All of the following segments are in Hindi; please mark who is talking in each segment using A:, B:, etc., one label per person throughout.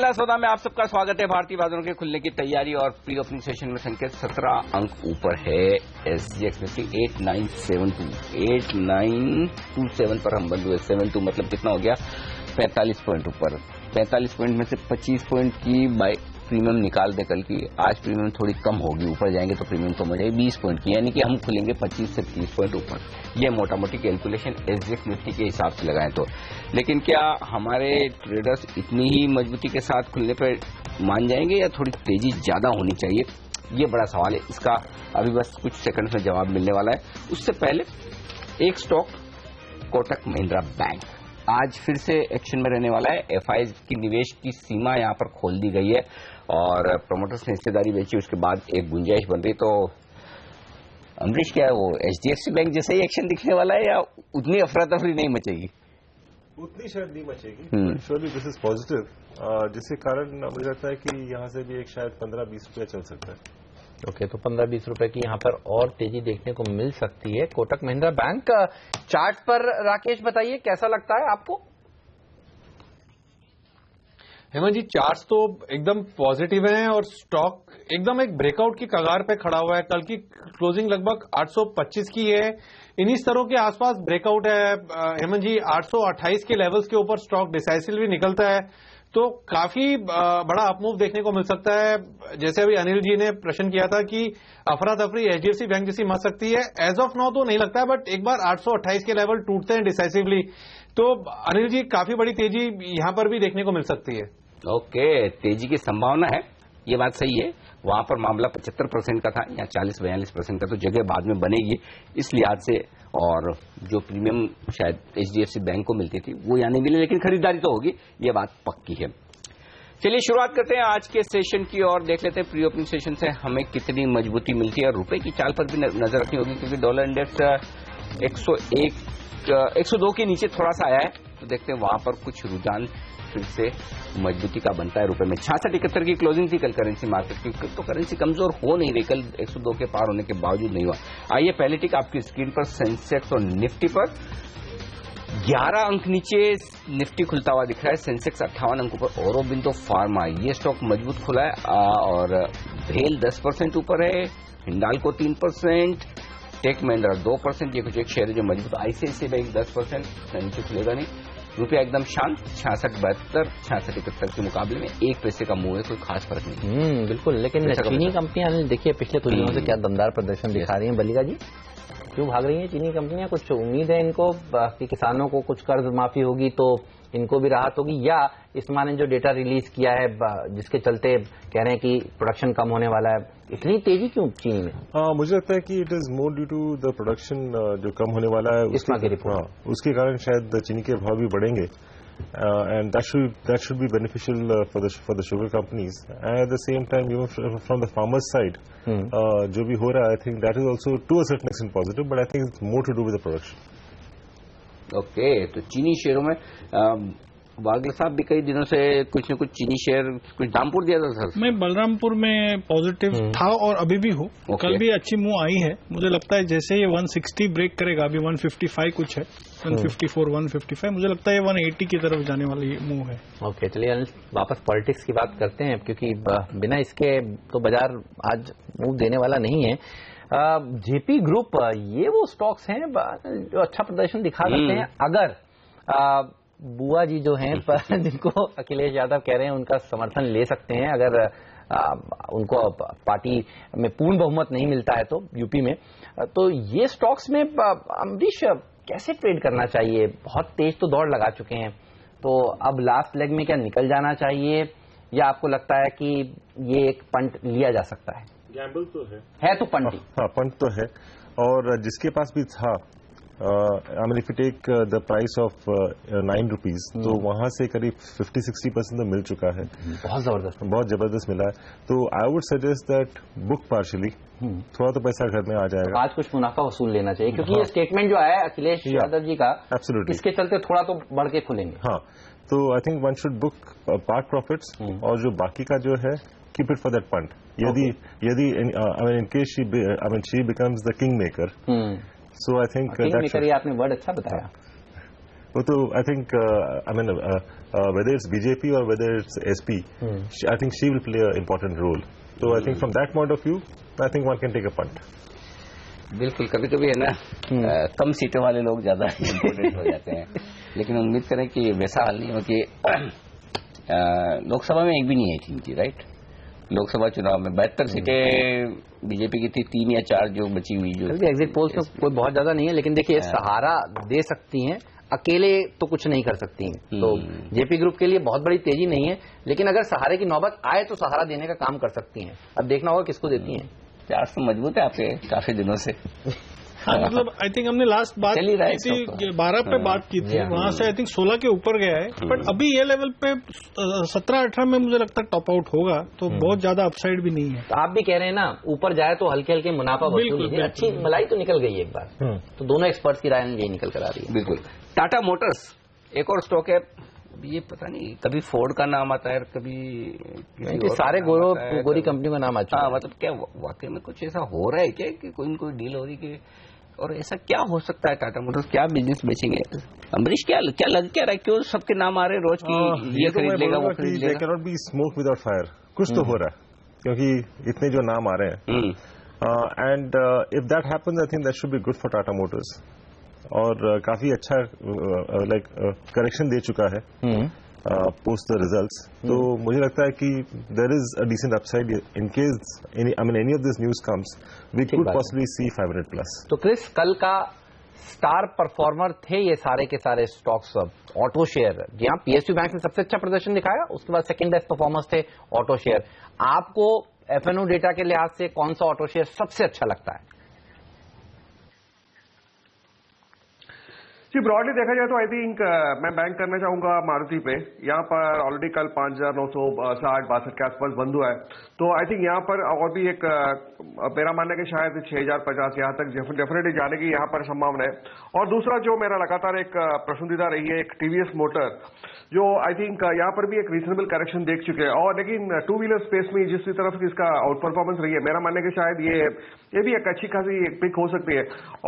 A: पहला सौदा में आप सबका स्वागत है। भारतीय बाजारों के खुलने की तैयारी और प्री ओपनिंग सेशन में संकेत 17 अंक ऊपर है। SGX निफ्टी 8927 पर हम बंद हुए। 72 मतलब कितना हो गया? 45 पॉइंट ऊपर। 45 पॉइंट में से 25 पॉइंट की बाय प्रीमियम निकाल दे कल की। आज प्रीमियम थोड़ी कम होगी, ऊपर जाएंगे तो प्रीमियम कम हो जाएगी 20 पॉइंट की, यानी कि हम खुलेंगे 25 से 30 पॉइंट ऊपर। ये मोटा मोटी कैलकुलेशन SGX निफ्टी के हिसाब से लगाएं तो। लेकिन क्या हमारे ट्रेडर्स इतनी ही मजबूती के साथ खुलने पर मान जाएंगे या थोड़ी तेजी ज्यादा होनी चाहिए? ये बड़ा सवाल है। इसका अभी बस कुछ सेकंड में जवाब मिलने वाला है। उससे पहले एक स्टॉक कोटक महिंद्रा बैंक आज फिर से एक्शन में रहने वाला है। FIs की निवेश की सीमा यहां पर खोल दी गई है और प्रमोटर्स ने हिस्सेदारी बेची, उसके बाद एक गुंजाइश बन रही। तो अमरीश, क्या है वो HDFC बैंक जैसे ही एक्शन दिखने वाला है या उतनी अफरा तफरी नहीं मचेगी?
B: उतनी शायद नहीं मचेगी। श्योरली दिस इज पॉजिटिव, जिसके कारण मुझे लगता है कि यहाँ से भी एक शायद 15-20 रुपया चल सकता है।
C: ओके, तो 15-20 रुपए की यहाँ पर और तेजी देखने को मिल सकती है कोटक महिंद्रा बैंक। चार्ट पर राकेश बताइए कैसा लगता है आपको?
D: हेमंत जी, चार्ट्स तो एकदम पॉजिटिव हैं और स्टॉक एकदम एक ब्रेकआउट की कगार पे खड़ा हुआ है। कल की क्लोजिंग लगभग 825 की है। इन्हीं स्तरों के आसपास ब्रेकआउट है हेमंत जी। 828 के लेवल्स के ऊपर स्टॉक डिसाइसिवली निकलता है तो काफी बड़ा अपमूव देखने को मिल सकता है। जैसे अभी अनिल जी ने प्रश्न किया था कि अफरा तफरी HDFC बैंक जैसी मच सकती है, एज ऑफ नाउ तो नहीं लगता है, बट एक बार 828 के लेवल टूटते हैं डिसाइसिवली तो अनिल जी काफी बड़ी तेजी यहां पर भी देखने को मिल सकती है।
A: ओके, तेजी की संभावना है, ये बात सही है। वहां पर मामला 75% का था, यहाँ 40-42% का, तो जगह बाद में बनेगी इस लिहाज से। और जो प्रीमियम शायद HDFC बैंक को मिलती थी वो यहाँ नहीं मिली, लेकिन खरीदारी तो होगी, ये बात पक्की है। चलिए शुरुआत करते हैं आज के सेशन की और देख लेते हैं प्री ओपनिंग सेशन से हमें कितनी मजबूती मिलती है। और रुपए की चाल पर भी नजर रखनी होगी क्योंकि डॉलर इंडेक्स 102 के नीचे थोड़ा सा आया है, तो देखते हैं वहां पर कुछ रुझान फिर से मजबूती का बनता है। रुपए में 66.71 की क्लोजिंग थी कल करेंसी मार्केट की, तो करेंसी कमजोर हो नहीं रही, कल 102 के पार होने के बावजूद नहीं हुआ। आइए पहले टिक आपकी स्क्रीन पर सेंसेक्स और निफ्टी पर। 11 अंक नीचे निफ्टी खुलता हुआ दिख रहा है, सेंसेक्स 58 अंकों पर। औरोबिंदो फार्मा ये स्टॉक मजबूत खुला है और भेल 10% ऊपर है, हिंडाल्को 3%, टेक महिंद्रा 2%। ये कुछ एक शेयर है जो मजबूत। ICICI बैंक 10%, नीचे खुलेगा नहीं। रुपया एकदम शांत 66.72, 66.71 के मुकाबले में 1 पैसे का मूव है, कोई खास फर्क नहीं।
C: बिल्कुल, लेकिन चीनी कंपनियां देखिए पिछले कुछ दिनों से क्या दमदार प्रदर्शन दिखा रही हैं। बलिका जी, क्यों भाग रही हैं चीनी कंपनियां? कुछ उम्मीद है इनको कि किसानों को कुछ कर्ज माफी होगी तो इनको भी राहत होगी, या इस माह ने जो डेटा रिलीज किया है जिसके चलते कह रहे हैं कि प्रोडक्शन कम होने वाला है, इतनी तेजी क्यों चीनी में?
B: मुझे लगता है कि it is more due to the production जो कम होने वाला है
C: इस माह की रिपोर्ट।
B: उसके कारण शायद चीनी के भाव भी बढ़ेंगे and that should be beneficial for the sugar companies. And at the same time from the farmers side जो भी हो रहा है, I think that is also to a certain extent positive, but I think it's more to do with the production.
A: Okay, तो चीनी शेयरों में वागल साहब भी कई दिनों से कुछ न कुछ चीनी शेयर कुछ दामपुर दिया था सर।
E: मैं बलरामपुर में पॉजिटिव था और अभी भी हूँ। कल भी अच्छी मूव आई है। मुझे लगता है जैसे ये 160 ब्रेक करेगा, अभी 155 कुछ है, 154, 155, मुझे लगता है ये 180 की तरफ जाने वाली मूव है।
C: ओके, चलिए वापस पॉलिटिक्स की बात करते हैं क्योंकि बिना इसके तो बाजार आज मूव देने वाला नहीं है। JP ग्रुप ये वो स्टॉक्स हैं जो अच्छा प्रदर्शन दिखा सकते हैं अगर बुआ जी जो हैं जिनको अखिलेश यादव कह रहे हैं उनका समर्थन ले सकते हैं। अगर उनको पार्टी में पूर्ण बहुमत नहीं मिलता है तो यूपी में, तो ये स्टॉक्स में अमरीश कैसे ट्रेड करना चाहिए? बहुत तेज तो दौड़ लगा चुके हैं, तो अब लास्ट लेग में क्या निकल जाना चाहिए या आपको लगता है कि ये एक पंट लिया जा सकता है?
B: गैम्बल तो
C: है तो पंट ही।
B: हाँ, पंट तो है। और जिसके पास भी था, I mean if you take the price of 9 rupees, तो वहां से करीब 50-60% तो मिल चुका है। बहुत जबरदस्त मिला है। तो I would suggest that book partially, थोड़ा तो पैसा घर में आ जाएगा।
C: आज कुछ मुनाफा वसूल लेना चाहिए क्योंकि ये स्टेटमेंट जो आया अखिलेश यादव जी का, इसके चलते थोड़ा तो बढ़ के खुलेंगे।
B: हाँ, तो I think one should book part profits और जो बाकी का जो है keep it for that punt. यदि in case she becomes the king maker. So I think
C: king maker ये आपने वर्ड अच्छा बताया।
B: वो तो I think I mean whether it's BJP और whether it's SP, I think she will play a important role. तो I think from that point of view I think one can take a punt.
A: बिल्कुल, कभी कभी है ना कम सीटों वाले लोग ज्यादा इम्पोर्टेंट हो जाते हैं, लेकिन उम्मीद करें कि वैसा हाल नहीं हो कि लोकसभा में एक भी नहीं है टीम की, राइट. लोकसभा चुनाव में 72 सीटें बीजेपी की थी, 3 या 4 जो बची हुई, जो
C: एग्जिट पोल्स में कोई बहुत ज्यादा नहीं है, लेकिन देखिए सहारा दे सकती हैं, अकेले तो कुछ नहीं कर सकती हैं. तो जेपी ग्रुप के लिए बहुत बड़ी तेजी नहीं है, लेकिन अगर सहारे की नौबत आए तो सहारा देने का काम कर सकती हैं. अब देखना होगा किसको देती हैं.
A: प्यास तो मजबूत है आपके काफी दिनों से.
E: मतलब आई थिंक हमने लास्ट बात की थी 12 पे बात की थी, वहां से आई थिंक 16 के ऊपर गया है, बट अभी ये लेवल पे 17-18 में मुझे लगता है टॉप आउट होगा, तो बहुत ज्यादा अपसाइड भी नहीं है.
C: तो आप भी कह रहे हैं ना, ऊपर जाए तो हल्के हल्के मुनाफा वसूली है. अच्छी मलाई तो निकल गई एक बार. तो दोनों एक्सपर्ट्स की राय यही निकल कर आ रही है.
A: बिल्कुल. टाटा मोटर्स एक और स्टॉक है, ये पता नहीं कभी फोर्ड का नाम आता है, कभी
C: सारे गोरी कंपनियों का नाम आता है.
A: मतलब क्या वाकई में कुछ ऐसा हो रहा है क्या कि कोई न कोई डील हो रही है, और ऐसा क्या हो सकता है? टाटा मोटर्स क्या बिजनेस बेचेंगे? अमरीश क्या लग क्या रहा है, क्यों सबके नाम आ रहे हैं रोज की, ये खरीद लेगा वो खरीद लेगा?
B: Can not be smoke without fire. कुछ तो हो रहा है, क्योंकि इतने जो नाम आ रहे हैं, and if that happens I think that should be good for Tata Motors. और काफी अच्छा लाइक करेक्शन दे चुका है पोस्ट द रिजल्ट्स. तो मुझे लगता है कि there is a decent upside in case any of this news comes, we could possibly see 500 plus.
C: तो क्रिस, कल का स्टार परफॉर्मर थे ये सारे के सारे स्टॉक्स. ऑटो शेयर, जी हाँ, पीएसयू बैंक ने सबसे अच्छा प्रदर्शन दिखाया, उसके बाद सेकंड बेस्ट परफॉर्मर्स थे ऑटो शेयर. आपको एफएनओ डेटा के लिहाज से कौन सा ऑटो शेयर सबसे अच्छा लगता है?
F: जी, ब्रॉडली देखा जाए तो आई थिंक मैं बैंक करना चाहूंगा मारुति पे. यहाँ पर ऑलरेडी कल 5,960-62 के आसपास बंद हुआ है, तो आई थिंक यहाँ पर और भी एक मेरा मानना है कि शायद 6,050 यहाँ तक डेफिनेटली जाने की यहाँ पर संभावना है. और दूसरा जो मेरा लगातार एक पसंदीदा रही है, एक टीवीएस मोटर, जो आई थिंक यहाँ पर भी एक रीजनेबल करेक्शन देख चुके हैं. और लेकिन टू व्हीलर स्पेस में जिस तरफ इसका आउट परफॉर्मेंस रही है, मेरा मानना है कि शायद ये भी एक अच्छी खासी एक पिक हो सकती है.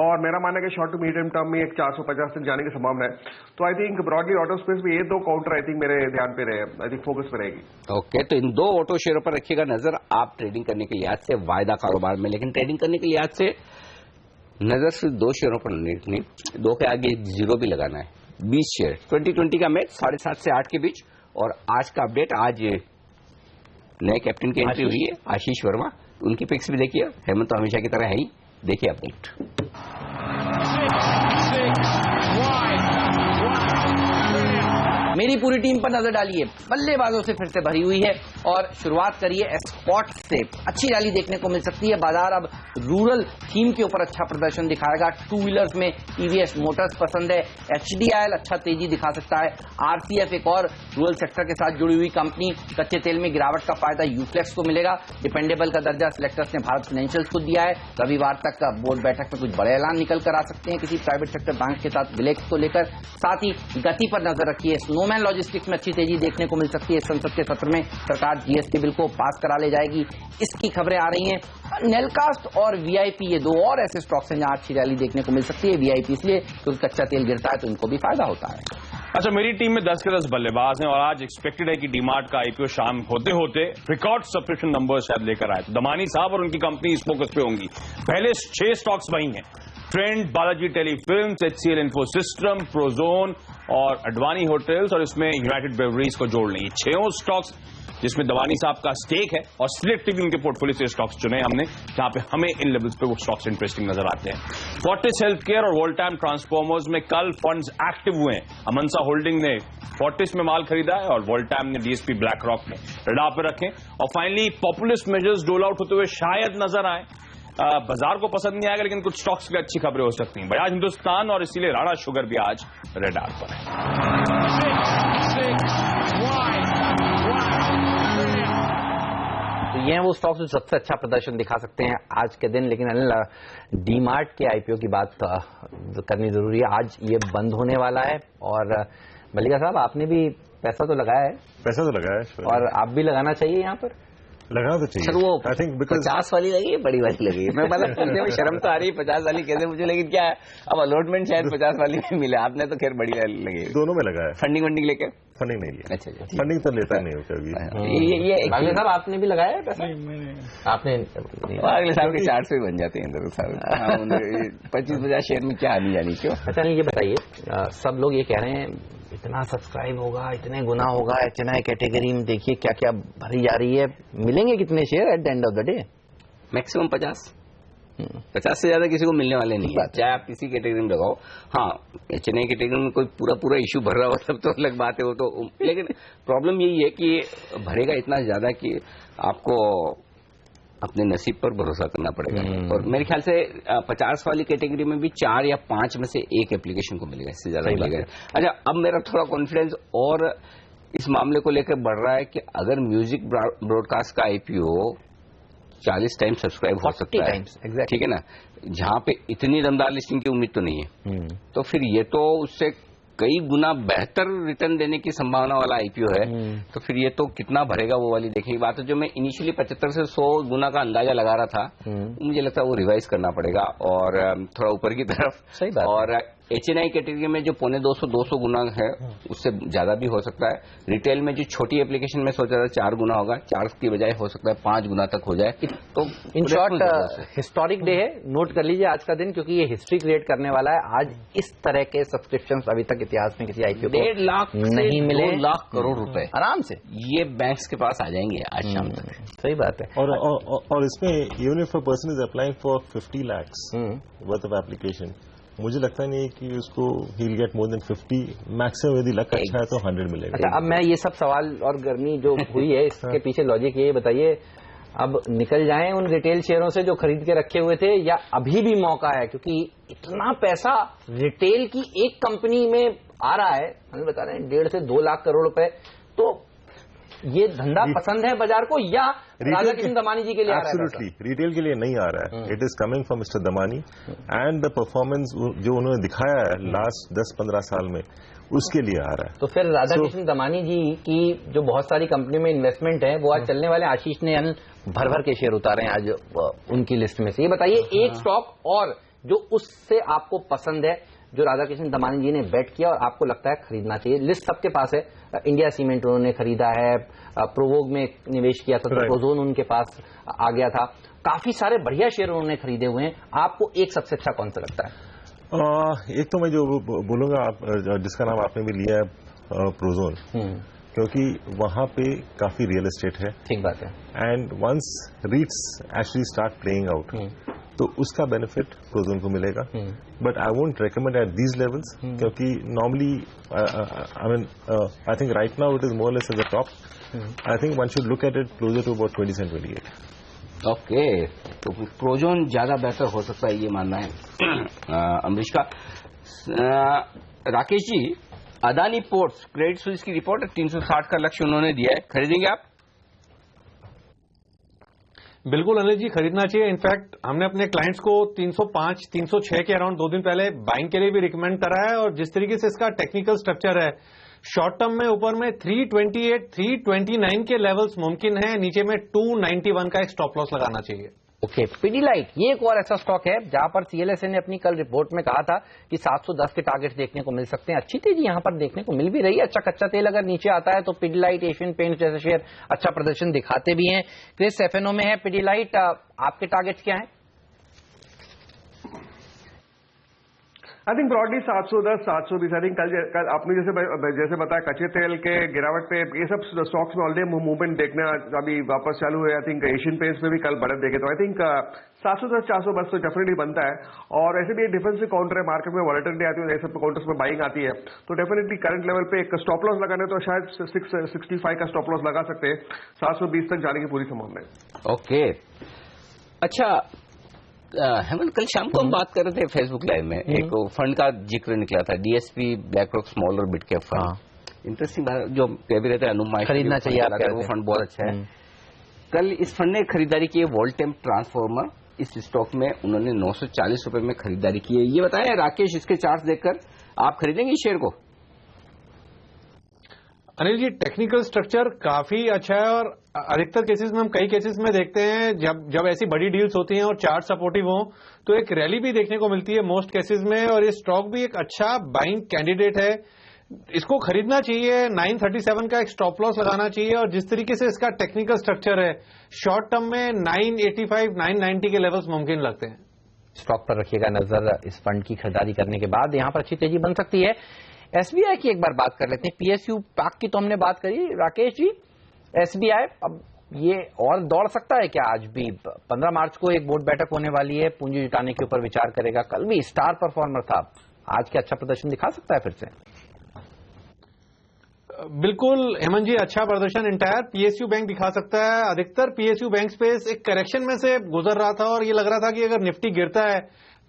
F: और मेरा मानना है कि शॉर्ट टू मीडियम टर्म में एक 450 तक जाने की संभावना है. तो I think broadly auto space में ये 2 काउंटर आई थिंक मेरे ध्यान पे रहे, आई थिंक फोकस पे रहेगी.
A: ओके, तो इन 2 ऑटो शेयरों पर रखिएगा नजर आप ट्रेडिंग करने के लिहाज से, वायदा कारोबार में. लेकिन ट्रेडिंग करने के लिहाज से नजर सिर्फ 2 शेयरों पर नहीं रखनी, 2 के आगे 0 भी लगाना है. 20 शेयर 2020 का मैच 7:30 से 8 के बीच. और आज का अपडेट, आज नए कैप्टन की एंट्री हुई है, आशीष वर्मा. उनकी पिक्स भी देखिए, हेमंत हमेशा की तरह है ही. देखिए अपडेट.
C: मेरी पूरी टीम पर नजर डालिए, बल्लेबाजों से फिर से भरी हुई है. और शुरुआत करिए एस्कॉट से. अच्छी रैली देखने को मिल सकती है. बाजार अब रूरल थीम के ऊपर अच्छा प्रदर्शन दिखाएगा. टू व्हीलर्स में टीवीएस मोटर्स पसंद है. एचडीआईएल अच्छा तेजी दिखा सकता है. आरसीएफ एक और रूरल सेक्टर के साथ जुड़ी हुई कंपनी. कच्चे तेल में गिरावट का फायदा यूफ्लेक्स को मिलेगा. डिपेंडेबल का दर्जा सिलेक्टर्स ने भारत फाइनेंशियल्स को दिया है. रविवार तक का बोर्ड बैठक में कुछ बड़े ऐलान निकल कर आ सकते हैं किसी प्राइवेट सेक्टर बैंक के साथ विलेक्स को लेकर. साथ ही गति पर नजर रखिए. स्नोमैन लॉजिस्टिक्स में अच्छी तेजी देखने को मिल सकती है. संसद के सत्र में सरकार जीएसटी बिल को पास करा ले जाएगी, इसकी खबरें आ रही हैं. नेलकास्ट और वीआईपी, ये 2 और ऐसे स्टॉक्स हैं जहां अच्छी रैली देखने को मिल सकती है. वीआईपी इसलिए क्योंकि कच्चा तेल गिरता है तो इनको भी फायदा होता है.
G: अच्छा, मेरी टीम में 10 के 10 बल्लेबाज हैं और आज एक्सपेक्टेड है कि डीमार्ट का आईपीओ शाम होते होते रिकॉर्ड सब्सक्रिप्शन नंबर शायद लेकर आए. तो दमानी साहब और उनकी कंपनी इस फोकस पे होंगी. पहले 6 स्टॉक्स वही हैं: trend, Balaji telefilms, HCL infosystem, Prozone और अडवाणी होटल्स, और इसमें यूनाइटेड ब्रेवरीज को जोड़ लें. 6 स्टॉक्स जिसमें दवानी साहब का स्टेक है, और सिलेक्टिवली उनके पोर्टफोलियो से स्टॉक्स चुने हमने जहां पे हमें इन लेवल्स पे वो स्टॉक्स इंटरेस्टिंग नजर आते हैं. फोर्टिस हेल्थ केयर और वोल्टाम ट्रांसफॉर्मर्स में कल फंड्स एक्टिव हुए हैं. अमनसा होल्डिंग ने फोर्टिस में माल खरीदा है और वोल्टाम ने डीएसपी ब्लैक रॉक में. रडार पर रखें. और फाइनली पॉपुलिस्ट मेजर्स डोल आउट होते हुए शायद नजर आए. बाजार को पसंद नहीं आएगा, लेकिन कुछ स्टॉक्स की अच्छी खबरें हो सकती हैं. बजाज हिंदुस्तान और इसीलिए राणा शुगर भी आज रडार पर है.
C: तो ये हैं वो स्टॉक्स जो सबसे अच्छा प्रदर्शन दिखा सकते हैं आज के दिन. लेकिन अनिल, डीमार्ट के आईपीओ की बात करनी जरूरी है. आज ये बंद होने वाला है और मल्लिका साहब आपने भी पैसा तो लगाया है.
B: पैसा तो लगाया है
C: और आप भी लगाना चाहिए यहाँ पर.
B: लगाना तो चाहिए।
A: सर वो
B: आई थिंक
A: 50 वाली लगी है, बड़ी वाली लगी है। मैं मतलब पूछने में शर्म तो आ रही है 50 वाली कैसे मुझे, लेकिन क्या है अब अलॉटमेंट शायद 50 वाली में मिले, आपने तो खैर बड़ी वाली लगी।
B: दोनों में लगा है।
A: फंडिंग वंडिंग लेके?
B: फंडिंग नहीं लिया।
A: अच्छा,
B: फंडिंग तो लेता नहीं हो कभी।
A: ये
C: अगले साहब आपने भी लगाया है पैसा?
E: नहीं, मैंने
C: आपने
A: अगले साल के 400 ही बन जाते हैं साहब। 25-50 शेयर में क्या आनी जानी क्यों।
C: अच्छा नहीं, ये बताइए, सब लोग ये कह रहे हैं इतना सब्सक्राइब होगा, इतने गुना होगा, HNI कैटेगरी में देखिए क्या क्या भरी जा रही है, मिलेंगे कितने share at the end of the day?
A: Maximum 50 से ज्यादा किसी को मिलने वाले नहीं है, चाहे आप किसी कैटेगरी में लगाओ। हाँ, HNI कैटेगरी में कोई पूरा इश्यू भर रहा हो तब तो अलग बात है वो तो, लेकिन प्रॉब्लम यही है कि भरेगा इतना ज्यादा कि आपको अपने नसीब पर भरोसा करना पड़ेगा। और मेरे ख्याल से 50 वाली कैटेगरी में भी 4 या 5 में से एक एप्लीकेशन को मिलेगा, इससे ज्यादा मिलेगा। अच्छा, अब मेरा थोड़ा कॉन्फिडेंस और इस मामले को लेकर बढ़ रहा है कि अगर म्यूजिक ब्रॉडकास्ट का IPO 40 टाइम सब्सक्राइब हो सकता है, ठीक है ना, जहां पे इतनी दमदार लिस्टिंग की उम्मीद तो नहीं है, तो फिर ये तो उससे कई गुना बेहतर रिटर्न देने की संभावना वाला IPO है। तो फिर ये तो कितना भरेगा वो वाली देखने की बात है। जो मैं इनिशियली 75 से 100 गुना का अंदाजा लगा रहा था, मुझे लगता है वो रिवाइज करना पड़ेगा और थोड़ा ऊपर की तरफ।
C: सही बात।
A: और HNI कैटेगरी में जो 250 गुना है उससे ज्यादा भी हो सकता है। रिटेल में जो छोटी एप्लीकेशन में सोचा था 4 गुना होगा, 4 की बजाय हो सकता है 5 गुना तक हो जाए। तो
C: इन शॉर्ट हिस्टोरिक डे है, नोट कर लीजिए आज का दिन, क्योंकि ये हिस्ट्री क्रिएट करने वाला है। आज इस तरह के सब्सक्रिप्शन अभी तक इतिहास में किसी IPO को
A: 1.5 लाख
C: नहीं मिले।
A: 2 लाख करोड़ रुपए
C: आराम से
A: ये बैंक्स के पास आ जाएंगे आज शाम तक।
C: सही बात है।
B: और इसमें even if a person is applying for 50 lakhs worth of application, मुझे लगता नहीं है कि उसको he will get more than 50, maximum यदि लक अच्छा है तो 100 मिलेगा।
C: अच्छा, अब मैं ये सब सवाल और गर्मी जो हुई है इसके पीछे लॉजिक ये बताइए, अब निकल जाएं उन रिटेल शेयरों से जो खरीद के रखे हुए थे, या अभी भी मौका है? क्योंकि इतना पैसा रिटेल की एक कंपनी में आ रहा है, हमें बता रहे हैं 1.5 से 2 लाख करोड़ रुपए, तो ये धंधा पसंद है बाजार को या राजा किशन दमानी जी के लिए?
B: एब्सोल्युटली रिटेल के लिए नहीं आ रहा है। It is coming from mister Damani and the performance जो उन्होंने दिखाया है लास्ट 10-15 साल में, उसके लिए आ रहा है।
C: तो फिर राधा किशन दमानी जी की जो बहुत सारी कंपनी में इन्वेस्टमेंट है वो आज चलने वाले, आशीष ने भर भर के शेयर उतारे हैं आज उनकी लिस्ट में से। ये बताइए एक स्टॉक और जो उससे आपको पसंद है, जो राधा किशन दमानी जी ने बेट किया और आपको लगता है खरीदना चाहिए। लिस्ट सबके पास है, इंडिया सीमेंट उन्होंने खरीदा है, प्रोवोग में निवेश किया था, प्रोजोन उनके पास आ गया था, काफी सारे बढ़िया शेयर उन्होंने खरीदे हुए हैं। आपको एक सबसे अच्छा कौन सा लगता है?
B: एक तो मैं जो बोलूंगा, जिसका नाम आपने भी लिया है, प्रोजोन, क्योंकि वहां पे काफी रियल एस्टेट है।
C: ठीक बात है।
B: And once REITs actually start playing out, तो उसका बेनिफिट प्रोजोन को मिलेगा। But I won't recommend at these levels, क्योंकि normally I think right now it is more less at the top. I think one should look at it closer to about 27-28।
A: Okay, तो प्रोजोन ज्यादा बेहतर हो सकता है, ये मानना है अमरीश का। Rakesh ji, Adani ports, Credit Suisse की रिपोर्ट है, 360 का लक्ष्य उन्होंने दिया है, खरीदेंगे आप?
D: बिल्कुल अनिल जी, खरीदना चाहिए। इनफैक्ट हमने अपने क्लाइंट्स को 305, 306 के अराउंड 2 दिन पहले बाइंग के लिए भी रिकमेंड करा है। और जिस तरीके से इसका टेक्निकल स्ट्रक्चर है, शॉर्ट टर्म में ऊपर में 328, 329 के लेवल्स मुमकिन है, नीचे में 291 का एक स्टॉप लॉस लगाना चाहिए।
C: ओके, पिडिलाइट ये एक और ऐसा स्टॉक है जहां पर CLSA ने अपनी कल रिपोर्ट में कहा था कि 710 के टारगेट्स देखने को मिल सकते हैं। अच्छी तेजी यहां पर देखने को मिल भी रही है। अच्छा कच्चा तेल अगर नीचे आता है तो पिडिलाइट, एशियन पेंट्स जैसे शेयर अच्छा प्रदर्शन दिखाते भी हैं। क्रिस FNO में है पिडिलाइट, आपके टारगेट्स क्या हैं?
F: I think broadly 710, 720। I think कल आपने जैसे बताया कच्चे तेल के गिरावट पे ये सब स्टॉक्स में ऑलरेडी मूवमेंट देखना अभी वापस चालू है। आई थिंक एशियन पेंट्स में भी कल बढ़त देखे, तो आई थिंक 710, 410 तो डेफिनेटली बनता है। और ऐसे भी एक डिफेंसिव काउंटर है, मार्केट में वॉलेटिलिटी आती है, ऐसे काउंटर्स में बाइंग आती है, तो डेफिनेटली करंट लेवल पे एक स्टॉप लॉस लगाना है तो शायद 665 का स्टॉप लॉस लगा सकते हैं। 720 तक जाने की पूरी संभावना है।
A: ओके, अच्छा हेमंत, कल शाम को हम बात कर रहे थे फेसबुक लाइव में, एक फंड का जिक्र निकला था, DSP ब्लैक रॉक स्मॉल और मिड कैप फंड। इंटरेस्टिंग जो कह भी रहते हैं, अनुमान
C: खरीदना चाहिए,
A: वो फंड बहुत अच्छा है। कल इस फंड ने खरीदारी की है वोल्टेम ट्रांसफॉर्मर, इस स्टॉक में उन्होंने 940 रुपए में खरीदारी की है। ये बताएं राकेश, इसके चार्ट देखकर आप खरीदेंगे इस शेयर को?
D: अनिल जी, टेक्निकल स्ट्रक्चर काफी अच्छा है और अधिकतर केसेस में हम कई केसेस में देखते हैं जब ऐसी बड़ी डील्स होती हैं और चार्ट सपोर्टिव हो तो एक रैली भी देखने को मिलती है मोस्ट केसेस में, और ये स्टॉक भी एक अच्छा बाइंग कैंडिडेट है। इसको खरीदना चाहिए, 937 का एक स्टॉप लॉस लगाना चाहिए, और जिस तरीके से इसका टेक्निकल स्ट्रक्चर है शॉर्ट टर्म में 985 990 के लेवल्स मुमकिन लगते हैं।
C: स्टॉक पर रखिएगा नजर, इस फंड की खरीदारी करने के बाद यहां पर अच्छी तेजी बन सकती है। एसबीआई की एक बार बात कर लेते हैं। पीएसयू पैक की तो हमने बात करी, राकेश जी, एसबीआई अब ये और दौड़ सकता है क्या? आज भी 15 मार्च को एक बोर्ड बैठक होने वाली है, पूंजी जुटाने के ऊपर विचार करेगा। कल भी स्टार परफॉर्मर था, आज क्या अच्छा प्रदर्शन दिखा सकता है फिर से?
D: बिल्कुल हेमंत जी, अच्छा प्रदर्शन इंटायर पीएसयू बैंक दिखा सकता है। अधिकतर पीएसयू बैंक स्पेस एक करेक्शन में से गुजर रहा था और ये लग रहा था कि अगर निफ्टी गिरता है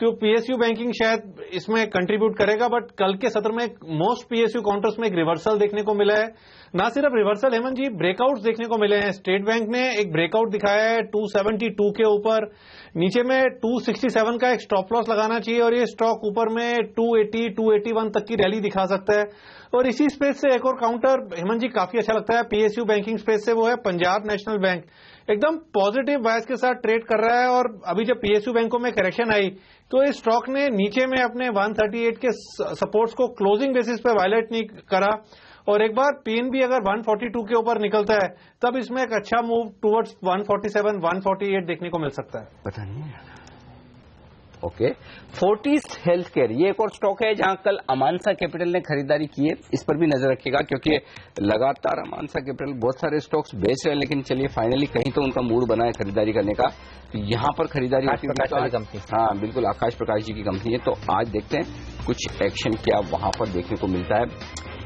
D: तो पीएसयू बैंकिंग शायद इसमें कंट्रीब्यूट करेगा, बट कल के सत्र में मोस्ट पीएसयू काउंटर्स में एक रिवर्सल देखने को मिला है। ना सिर्फ रिवर्सल हेमंत जी, ब्रेकआउट्स देखने को मिले हैं। स्टेट बैंक ने एक ब्रेकआउट दिखाया है 272 के ऊपर, नीचे में 267 का एक स्टॉप लॉस लगाना चाहिए और ये स्टॉक ऊपर में 280 281 तक की रैली दिखा सकता है। और इसी स्पेस से एक और काउंटर हेमंत जी काफी अच्छा लगता है पीएसयू बैंकिंग स्पेस से, वो है पंजाब नेशनल बैंक। एकदम पॉजिटिव बायस के साथ ट्रेड कर रहा है और अभी जब पीएसयू बैंकों में करेक्शन आई तो इस स्टॉक ने नीचे में अपने 138 के सपोर्ट्स को क्लोजिंग बेसिस पे वायलेट नहीं करा, और एक बार पीएनबी अगर 142 के ऊपर निकलता है तब इसमें एक अच्छा मूव टुवर्ड्स 147 148 देखने को मिल सकता है।
A: पता नहीं। ओके, फोर्टिस हेल्थ केयर, ये एक और स्टॉक है जहां कल अमानसा कैपिटल ने खरीदारी की है। इस पर भी नजर रखिएगा क्योंकि लगातार अमानसा कैपिटल बहुत सारे स्टॉक्स बेच रहे हैं, लेकिन चलिए फाइनली कहीं तो उनका मूड बना है खरीदारी करने का, तो यहां पर खरीदारी होती है।
C: कंपनी,
A: हाँ बिल्कुल, आकाश प्रकाश जी की कंपनी है। तो आज देखते हैं कुछ एक्शन क्या वहां पर देखने को मिलता है।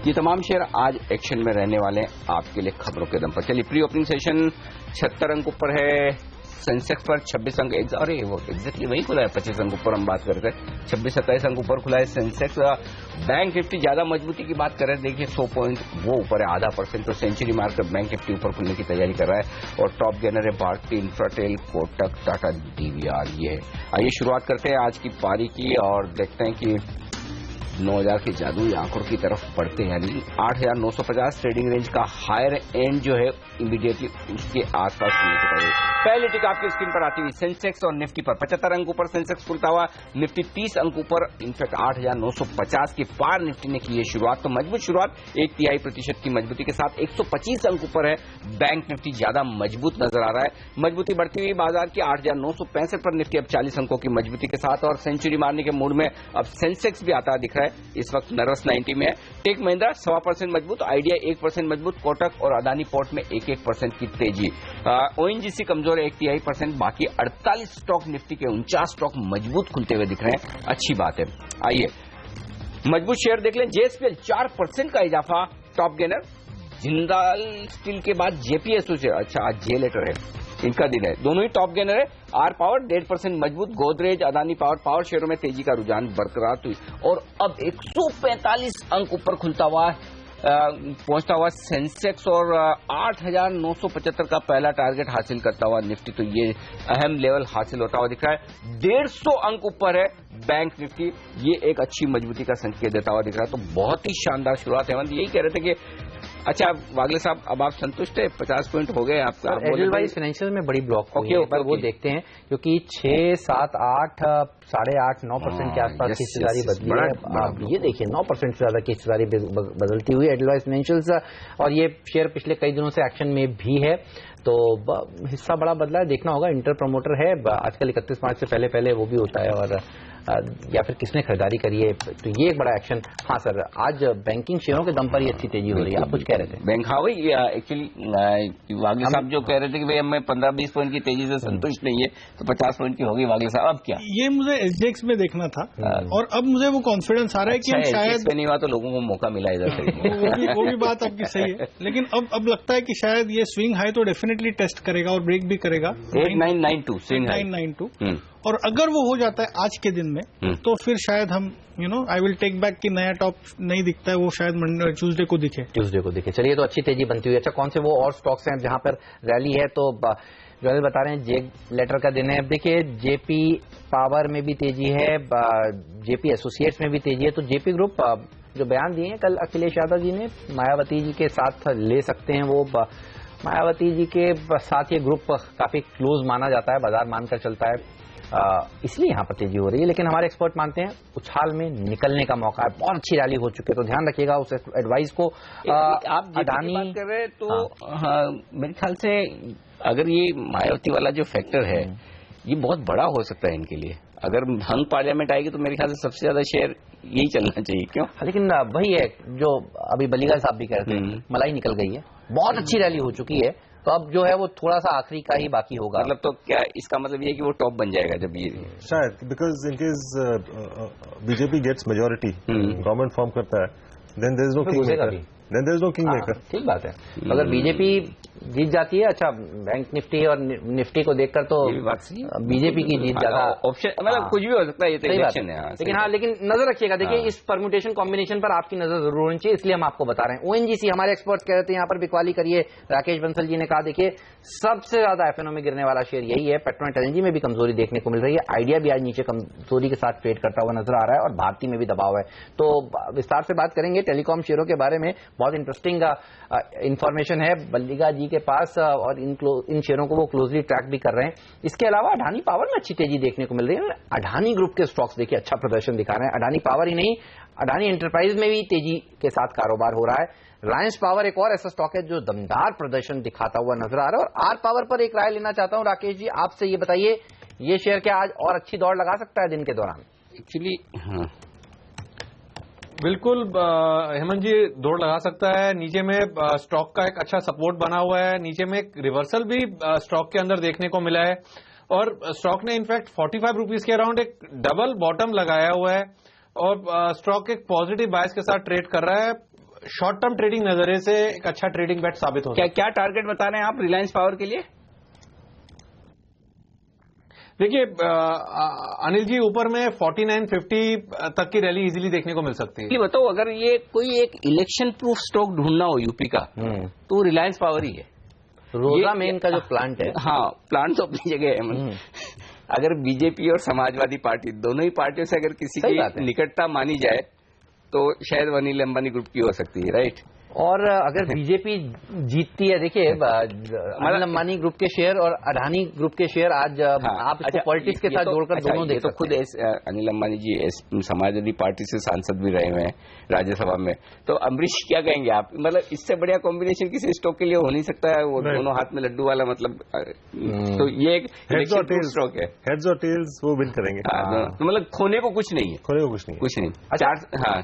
A: ये तमाम शेयर आज एक्शन में रहने वाले हैं आपके लिए खबरों के दम पर। चलिए, प्री ओपनिंग सेशन 76 अंक ऊपर है, सेंसेक्स पर 26 अंक, अरे वो एग्जैक्टली वही खुला है, 25 अंक ऊपर हम बात कर रहे थे, 26-27 अंक ऊपर खुला है सेंसेक्स। बैंक निफ्टी ज्यादा मजबूती की बात कर रहे हैं, देखिए 100 पॉइंट वो ऊपर है, आधा %, तो सेंचुरी मार्कर बैंक निफ्टी ऊपर खुलने की तैयारी कर रहा है। और टॉप गेनर है भारती इंफ्राटेल, कोटक, टाटा, डीवीआर। ये है। आइए शुरुआत करते हैं आज की पारी की और देखते हैं कि 9000 के जादुई आंकड़ों की तरफ बढ़ते हैं, यानी 8950 ट्रेडिंग रेंज का हायर एंड जो है इमीडिएटली उसके आसपास होने के पड़े। पहली टिक आपकी स्क्रीन पर आती हुई सेंसेक्स और निफ्टी पर 75 अंक ऊपर सेंसेक्स खुलता हुआ, निफ्टी 30 अंक ऊपर, इनफैक्ट 8950 के पार निफ्टी ने की है शुरुआत। तो मजबूत शुरुआत, 1/3% की मजबूती के साथ 125 अंक ऊपर है बैंक निफ्टी, ज्यादा मजबूत नजर आ रहा है। मजबूती बढ़ती हुई बाजार की 8965 पर निफ्टी अब 40 अंकों की मजबूती के साथ, और सेंचुरी मारने के मूड में अब सेंसेक्स भी आता दिख रहा है। इस वक्त नर्वस 90 में है। टेक महिंद्रा 1.25% मजबूत, आइडिया 1% मजबूत, कोटक और अदानी पोर्ट में 1% की तेजी। ओएनजीसी कमजोर है 1/3%, बाकी 48 स्टॉक निफ्टी के 49 स्टॉक मजबूत खुलते हुए दिख रहे हैं, अच्छी बात है। आइए मजबूत शेयर देख लें। जेएसपीएल 4% का इजाफा, टॉप गेनर जिंदाल स्टील के बाद जेपीएसयू से, अच्छा आज जे लेटर है, इनका दिन है, दोनों ही टॉप गेनर है। आर पावर 1.5% मजबूत, गोदरेज, अदानी पावर शेयरों में तेजी का रुझान बरकरार हुई और अब 145 अंक ऊपर खुलता हुआ पहुंचता हुआ सेंसेक्स और 8975 का पहला टारगेट हासिल करता हुआ निफ्टी, तो ये अहम लेवल हासिल होता हुआ दिख रहा है। 150 अंक ऊपर है बैंक निफ्टी, ये एक अच्छी मजबूती का संकेत देता हुआ दिख रहा है। तो बहुत ही शानदार शुरुआत है। यही कह रहे थे कि अच्छा वागले साहब, अब आप संतुष्ट है? 50 पॉइंट हो गए आपका।
C: एडलवाइज फाइनेंशियल में बड़ी ब्लॉक हुई है, पर वो देखते हैं क्योंकि 6, 7, 8, 8.5, 9% के आसपास की हिस्सेदारी बदली है। ये देखिए 9% से ज्यादा की हिस्सेदारी बदलती हुई एडलवाइज फाइनेंशियल्स, और ये शेयर पिछले कई दिनों से एक्शन में भी है, तो हिस्सा बड़ा बदला है। देखना होगा, इंटर प्रमोटर है आजकल, 31 मार्च से पहले वो भी होता है, और या फिर किसने खरीदारी करी है, तो ये एक बड़ा एक्शन। हाँ सर, आज बैंकिंग शेयरों के दम पर ही अच्छी तेजी हो रही है, आप कुछ कह रहे थे?
A: बैंक, हाँ वही एक्चुअली वागले साहब जो कह रहे थे कि भाई हमें 15-20 पॉइंट की तेजी से संतुष्ट नहीं है, तो 50 पॉइंट की होगी। वागले साहब अब क्या?
E: ये मुझे एसजेएक्स में देखना था और अब मुझे वो कॉन्फिडेंस आ रहा है कि हम शायद
A: नहीं हुआ तो लोगों को मौका मिला इधर से।
E: वो भी बात आपकी सही है, लेकिन अब लगता है कि शायद ये स्विंग हाई तो डेफिनेटली टेस्ट करेगा और ब्रेक भी करेगा।
A: 8992
E: और अगर वो हो जाता है आज के दिन में तो फिर शायद हम आई विल टेक बैक कि नया टॉप नहीं दिखता है, वो शायद ट्यूसडे को दिखे।
C: चलिए, तो अच्छी तेजी बनती हुई। अच्छा, कौन से वो और स्टॉक्स हैं जहां पर रैली है? तो जो बता रहे हैं जे लेटर का दिन है। देखिए, जेपी पावर में भी तेजी है, जेपी एसोसिएट्स में भी तेजी है, तो जेपी ग्रुप जो बयान दिए हैं कल अखिलेश यादव जी ने, मायावती जी के साथ ले सकते हैं वो। मायावती जी के साथ ये ग्रुप काफी क्लोज माना जाता है, बाजार मानकर चलता है, इसलिए यहाँ पर तेजी हो रही है। लेकिन हमारे एक्सपर्ट मानते हैं उछाल में निकलने का मौका है, बहुत अच्छी रैली हो चुकी है, तो ध्यान रखिएगा उस एडवाइस को।
A: आप अडानी बात कर रहे हैं तो हाँ, मेरे ख्याल से अगर ये मायावती वाला जो फैक्टर है ये बहुत बड़ा हो सकता है इनके लिए। अगर हंग पार्लियामेंट आएगी तो मेरे ख्याल से सबसे ज्यादा शेयर यही चलना चाहिए। क्यों?
C: लेकिन वही है जो अभी बलीगल साहब भी कह रहे थे, मलाई निकल गई है, बहुत अच्छी रैली हो चुकी है, तो अब जो है वो थोड़ा सा आखिरी का ही बाकी होगा।
A: मतलब तो क्या इसका मतलब ये है कि वो टॉप बन जाएगा जब ये
B: शायद, because in case BJP gets majority, government form करता है, then there is no king maker, then there is no king maker.
C: ठीक बात है। अगर बीजेपी जीत जाती है, अच्छा बैंक निफ्टी और निफ्टी को देखकर तो बीजेपी की जीत ज्यादा
A: ऑप्शन, मतलब कुछ भी हो सकता है, ये तो इलेक्शन है।
C: लेकिन हाँ, लेकिन नजर रखिएगा, देखिए इस परम्यूटेशन कॉम्बिनेशन पर आपकी नजर जरूर होनी चाहिए, इसलिए हम आपको बता रहे हैं। ओएनजीसी हमारे एक्सपर्ट्स कह रहे थे यहाँ पर बिकवाली करिए, राकेश बंसल जी ने कहा देखिए सबसे ज्यादा एफएनओ में गिरने वाला शेयर यही है। पेट्रोनेट एनर्जी में भी कमजोरी देखने को मिल रही है, आइडिया भी आज नीचे कमजोरी के साथ ट्रेड करता हुआ नजर आ रहा है, और भारती में भी दबाव है। तो विस्तार से बात करेंगे टेलीकॉम शेयरों के बारे में, बहुत इंटरेस्टिंग इंफॉर्मेशन है बल्लिगा जी के पास, और इन शेयरों को वो क्लोजली ट्रैक भी कर रहे हैं। इसके अलावा अडानी पावर में अच्छी तेजी देखने को मिल रही है। अडानी ग्रुप के स्टॉक्स देखिए अच्छा प्रदर्शन दिखा रहे हैं, अडानी पावर ही नहीं, अडानी एंटरप्राइज में भी तेजी के साथ कारोबार हो रहा है। रिलायंस पावर एक और ऐसा स्टॉक है जो दमदार प्रदर्शन दिखाता हुआ नजर आ रहा है। और आर पावर पर एक राय लेना चाहता हूं राकेश जी आपसे, ये बताइए ये शेयर क्या आज और अच्छी दौड़ लगा सकता है दिन के दौरान?
A: एक्चुअली
D: बिल्कुल हेमंत जी दौड़ लगा सकता है। नीचे में स्टॉक का एक अच्छा सपोर्ट बना हुआ है, नीचे में एक रिवर्सल भी स्टॉक के अंदर देखने को मिला है, और स्टॉक ने इनफैक्ट 45 रुपीज के अराउंड एक डबल बॉटम लगाया हुआ है, और स्टॉक एक पॉजिटिव बायस के साथ ट्रेड कर रहा है। शॉर्ट टर्म ट्रेडिंग नजरिए से एक अच्छा ट्रेडिंग बेट साबित होगा।
A: क्या टारगेट बता रहे हैं आप रिलायंस पावर के लिए?
D: देखिए अनिल जी, ऊपर में 49-50 तक की रैली इजीली देखने को मिल सकती है।
A: ये बताओ, अगर ये कोई एक इलेक्शन प्रूफ स्टॉक ढूंढना हो यूपी का तो रिलायंस पावर ही है।
C: रोजा में इनका जो प्लांट है,
A: हाँ प्लांट तो अपनी जगह है। अगर बीजेपी और समाजवादी पार्टी दोनों ही पार्टियों से अगर किसी की निकटता मानी जाए तो शायद अनिल अंबानी ग्रुप की हो सकती है, राइट?
C: और अगर बीजेपी जीतती है, देखिए अनिल अंबानी ग्रुप के शेयर और अडानी ग्रुप के शेयर आज आप इसको पॉलिटिक्स के साथ जोड़कर दोनों देख
A: तो खुद अनिल अंबानी जी समाजवादी पार्टी से सांसद भी रहे हुए हैं राज्यसभा में, तो अमरीश क्या कहेंगे आप? मतलब इससे बढ़िया कॉम्बिनेशन किसी स्टॉक के लिए हो नहीं सकता है, वो दोनों हाथ में लड्डू वाला, मतलब तो ये एक स्टॉक है।
B: हेड्स और टेल्स वो विन करेंगे,
A: तो मतलब खोने को कुछ नहीं है,
B: खोने को कुछ नहीं।
C: अच्छा,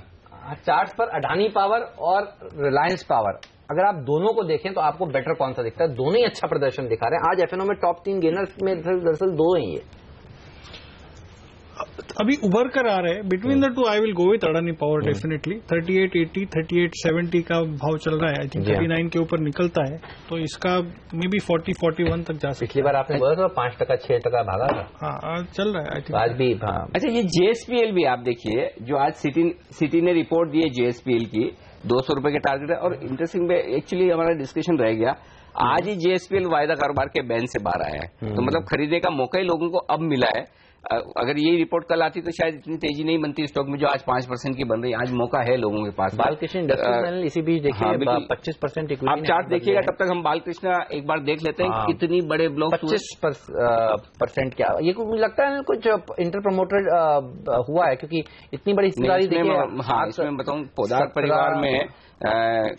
C: चार्ट पर अडानी पावर और रिलायंस पावर अगर आप दोनों को देखें तो आपको बेटर कौन सा दिखता है? दोनों ही अच्छा प्रदर्शन दिखा रहे हैं। आज एफएनओ में टॉप 3 गेनर्स में दरअसल दो ही है,
E: अभी उभर कर आ रहे हैं। Between the two I will go with Adani power definitely. 3880 3870 का भाव चल रहा है, आई थिंक 39 के ऊपर निकलता है तो इसका मे बी 40-41 तक जा सकता है।
C: पिछली बार आपने बोला था 5%, 6% भागा था।
E: हाँ चल रहा है आई थिंक
C: आज भी।
A: अच्छा, ये जेएसपीएल भी आप देखिए, जो आज सिटी ने रिपोर्ट दी है जेएसपीएल की, 200 रुपए के टारगेट है। और इंटरेस्टिंग में एक्चुअली हमारा डिस्कशन रह गया, आज ही जेएसपीएल वायदा कारोबार के बैन से बाहर आया है, तो मतलब खरीदने का मौका ही लोगों को अब मिला है। अगर ये रिपोर्ट कल आती तो शायद इतनी तेजी नहीं बनती स्टॉक में, जो आज 5% की बन रही है। आज मौका है लोगों के पास।
C: बालकृष्ण इंडस्ट्रीज इसी बीच देखिए 25% इक्विटी।
A: आप चार्ट देखिएगा, तब तक हम बालकृष्ण एक बार देख लेते हैं कितनी बड़े ब्लॉक
C: 25% क्या ये मुझे लगता है कुछ इंटर प्रमोटेड हुआ है, क्योंकि इतनी बड़ी हिस्सेदारी देखिए।
A: हाँ, इसमें बताऊं पोदार परिवार में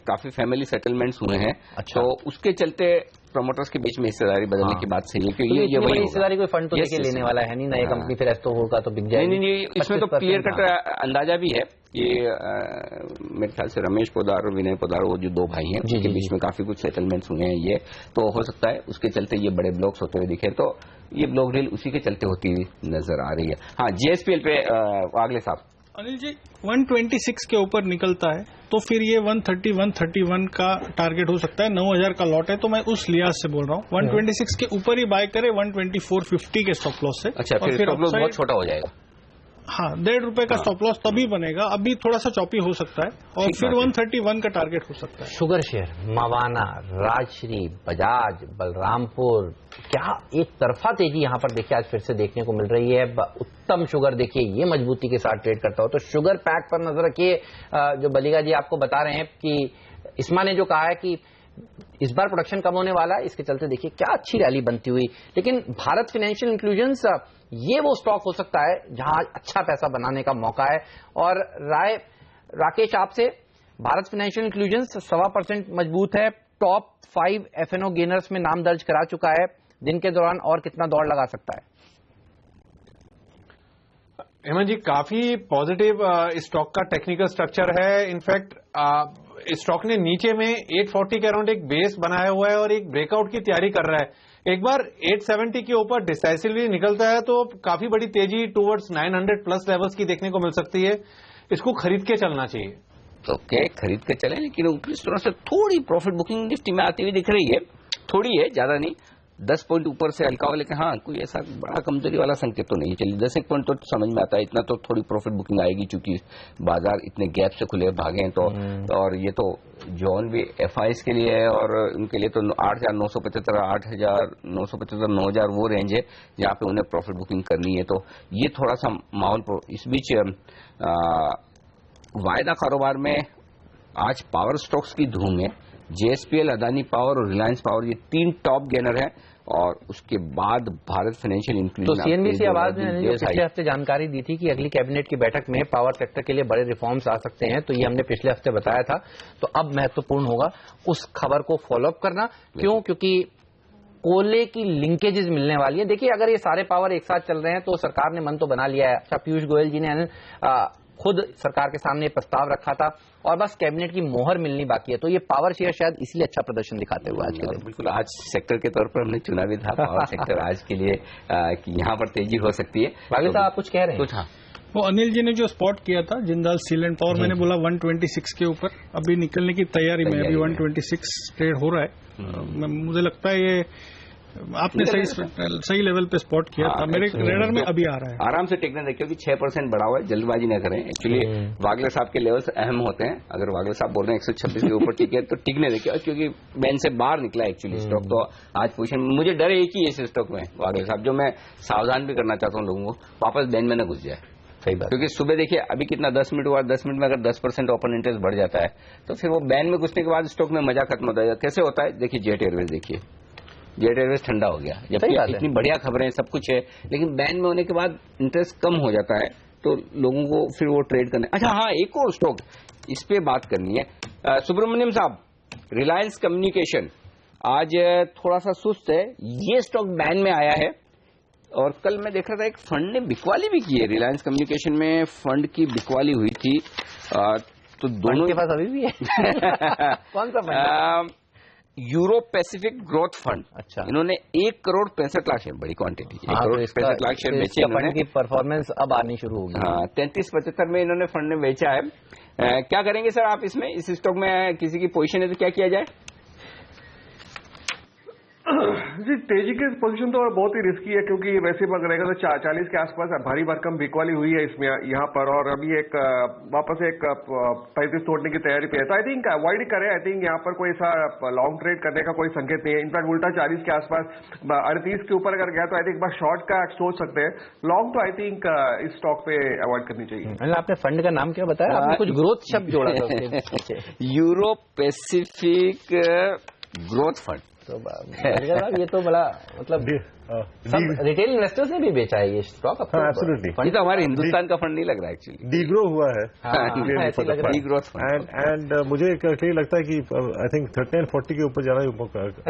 A: काफी फैमिली सेटलमेंट्स हुए हैं।
C: अच्छा,
A: तो उसके चलते प्रमोटर्स के बीच में हिस्सेदारी बदलने की बात सही है, क्योंकि ये वही
C: हिस्सेदारी कोई फंड तो लेके लेने वाला है नहीं, नई कंपनी फिर ऐसा होगा तो बिक जाएगी।
A: नहीं, इसमें तो क्लियर कट अंदाजा भी है। ये मेरे ख्याल से रमेश पोदार और विनय पोदार, वो जो दो भाई हैं, उनके बीच में काफी कुछ सेटलमेंट्स हुए हैं। ये तो हो सकता है उसके चलते ये बड़े ब्लॉक्स होते हुए दिखे, तो ये ब्लॉक डील उसी के चलते होती हुई नजर आ रही है। हाँ, जेएसपीएल पे अगले साहब
E: अनिल जी 126 के ऊपर निकलता है तो फिर ये 131 का टारगेट हो सकता है। 9000 का लॉट है, तो मैं उस लिहाज से बोल रहा हूँ 126 के ऊपर ही बाय करे 124.50 के स्टॉप लॉस से।
A: अच्छा, फिर स्टॉप लॉस बहुत छोटा हो जाएगा।
E: हाँ, ₹1.5 का स्टॉप लॉस तभी बनेगा, अभी थोड़ा सा चॉपी हो सकता है और फिर 131 का टारगेट हो सकता है।
C: शुगर शेयर, मवाना, राजश्री, बजाज, बलरामपुर, क्या एक तरफा तेजी यहां पर देखिए आज फिर से देखने को मिल रही है। उत्तम शुगर देखिए ये मजबूती के साथ ट्रेड करता हो, तो शुगर पैक पर नजर रखिए। जो बलिगा जी आपको बता रहे हैं कि इस्मा ने जो कहा है कि इस बार प्रोडक्शन कम होने वाला है, इसके चलते देखिए क्या अच्छी रैली बनती हुई। लेकिन भारत फाइनेंशियल इंक्लूजन्स ये वो स्टॉक हो सकता है जहां अच्छा पैसा बनाने का मौका है। और राकेश आपसे, भारत फाइनेंशियल इंक्लूजन्स 1.25% मजबूत है, टॉप 5 FNO गेनर्स में नाम दर्ज करा चुका है। दिन के दौरान और कितना दौड़ लगा सकता है?
D: हेमंत जी, काफी पॉजिटिव स्टॉक का टेक्निकल स्ट्रक्चर है। इनफैक्ट स्टॉक ने नीचे में 840 के अराउंड एक बेस बनाया हुआ है और एक ब्रेकआउट की तैयारी कर रहा है। एक बार 870 के ऊपर डिसाइसिवली निकलता है तो काफी बड़ी तेजी टुवर्ड्स 900 प्लस लेवल्स की देखने को मिल सकती है। इसको खरीद के चलना चाहिए।
A: तो क्या खरीद के चले, लेकिन ऊपरी स्तर से थोड़ी प्रॉफिट बुकिंग निफ्टी में आती हुई दिख रही है, थोड़ी है, ज्यादा नहीं, 10 पॉइंट ऊपर से हल्का हो, लेकिन हाँ कोई ऐसा बड़ा कमजोरी वाला संकेत तो नहीं। चलिए 10 पॉइंट तो समझ में आता है, इतना तो थोड़ी प्रॉफिट बुकिंग आएगी क्योंकि बाजार इतने गैप से खुले भागे हैं। तो और ये तो जोन भी FIs के लिए है और उनके लिए तो 8,975, 8,975, 9,000 वो रेंज है जहाँ पे उन्हें प्रॉफिट बुकिंग करनी है। तो ये थोड़ा सा माहौल। इस बीच वायदा कारोबार में आज पावर स्टॉक्स की धूम है। JSPL, अदानी पावर और रिलायंस पावर, ये 3 टॉप गेनर है। और उसके बाद भारत फाइनेंशियल इंक्लूजन।
C: तो CNBC आवाज ने पिछले हफ्ते जानकारी दी थी कि अगली कैबिनेट की बैठक में पावर सेक्टर के लिए बड़े रिफॉर्म्स आ सकते हैं, तो ये हमने पिछले हफ्ते बताया था। तो अब महत्वपूर्ण होगा उस खबर को फॉलोअप करना। क्यों? क्योंकि कोयले की लिंकेजेस मिलने वाली है। देखिए, अगर ये सारे पावर एक साथ चल रहे हैं तो सरकार ने मन तो बना लिया है। अच्छा, पीयूष गोयल जी ने खुद सरकार के सामने प्रस्ताव रखा था और बस कैबिनेट की मोहर मिलनी बाकी है। तो ये पावर शेयर शायद इसलिए अच्छा प्रदर्शन दिखाते हुए आज के दिन।
A: बिल्कुल, आज सेक्टर के तौर पर हमने चुना भी था पावर सेक्टर आज के लिए कि यहाँ पर तेजी हो सकती है।
C: वाले साहब आप कुछ कह रहे हैं?
A: कुछ हाँ,
E: वो अनिल जी ने जो स्पॉट किया था जिंदाल स्टील एंड पावर, मैंने बोला 126 के ऊपर अभी निकलने की तैयारी में, अभी 126 ट्रेड हो रहा है। मुझे लगता है ये आपने सही लेवल पे स्पॉट किया था, मेरे रेडर में अभी आ रहा है।
A: आराम से टिकने दें क्योंकि 6% बढ़ा हुआ है, जल्दबाजी न करें। एक्चुअली वागले साहब के लेवल्स अहम होते हैं। अगर वागले साहब बोल रहे हैं 126 के ऊपर टिके तो टिकने दें, क्योंकि बैन से बाहर निकला एक्चुअली स्टॉक। तो आज पोजीशन मुझे डर एक ही है इस स्टॉक में वागले साहब, जो मैं सावधान भी करना चाहता हूँ लोगों को, वापस बैन में न घुस जाए।
C: सही बात,
A: क्योंकि सुबह देखिए अभी कितना 10 मिनट हुआ, 10 मिनट में अगर 10% ओपन इंटरेस्ट बढ़ जाता है तो फिर वो बैन में घुसने के बाद स्टॉक में मजा खत्म होता है। कैसे होता है देखिए, जेट एयरवेज देखिए, जेट एयरवेज ठंडा हो गया, जबकि इतनी बढ़िया खबरें सब कुछ है, लेकिन बैन में होने के बाद इंटरेस्ट कम हो जाता है तो लोगों को फिर वो ट्रेड करने। अच्छा हाँ, एक और स्टॉक इस पे बात करनी है। सुब्रमण्यम साहब, रिलायंस कम्युनिकेशन आज थोड़ा सा सुस्त है, ये स्टॉक बैन में आया है और कल मैं देख रहा था एक फंड ने बिकवाली भी की है। रिलायंस कम्युनिकेशन में फंड की बिकवाली हुई थी, तो दोनों के पास अभी भी है। कौन सा fund? Euro Pacific growth fund. अच्छा, इन्होंने 1,65,00,000 शेयर, बड़ी क्वांटिटी, 1,65,00,000 शेयर बेचे। फंड की परफॉर्मेंस अब आनी शुरू होगी। हाँ, 3375 में इन्होंने फंड ने बेचा है। क्या करेंगे सर आप इसमें, इस स्टॉक में किसी की पोजीशन है तो क्या किया जाए?
F: जी, तेजी की पोजीशन तो बहुत ही रिस्की है क्योंकि वैसे अगर रहेगा तो 40 के आसपास भारी भरकम बिकवाली हुई है इसमें यहाँ पर, और अभी एक वापस एक 35 तोड़ने की तैयारी पे है। तो आई थिंक अवॉइड करें। आई थिंक यहाँ पर कोई ऐसा लॉन्ग ट्रेड करने का कोई संकेत नहीं है। इनफैक्ट उल्टा 40 के आसपास 38 के ऊपर अगर गया तो आई थिंक बस शॉर्ट का सोच सकते हैं। लॉन्ग तो आई थिंक इस स्टॉक पे अवॉइड करनी चाहिए।
C: आपने फंड का नाम क्या बताया? आपने कुछ ग्रोथ शब्द जोड़ा था।
A: Euro Pacific growth fund. तो ये तो बड़ा मतलब रिटेल इन्वेस्टर्स ने भी बेचा है ये स्टॉक।
B: एब्सोल्युटली,
A: फंड तो हमारे हिंदुस्तान का फंड नहीं लग रहा है एक्चुअली,
B: डीग्रो हुआ है।
A: Degrowth fund.
B: एंड मुझे क्लियर लगता है कि आई थिंक 30 और 40 के ऊपर जाना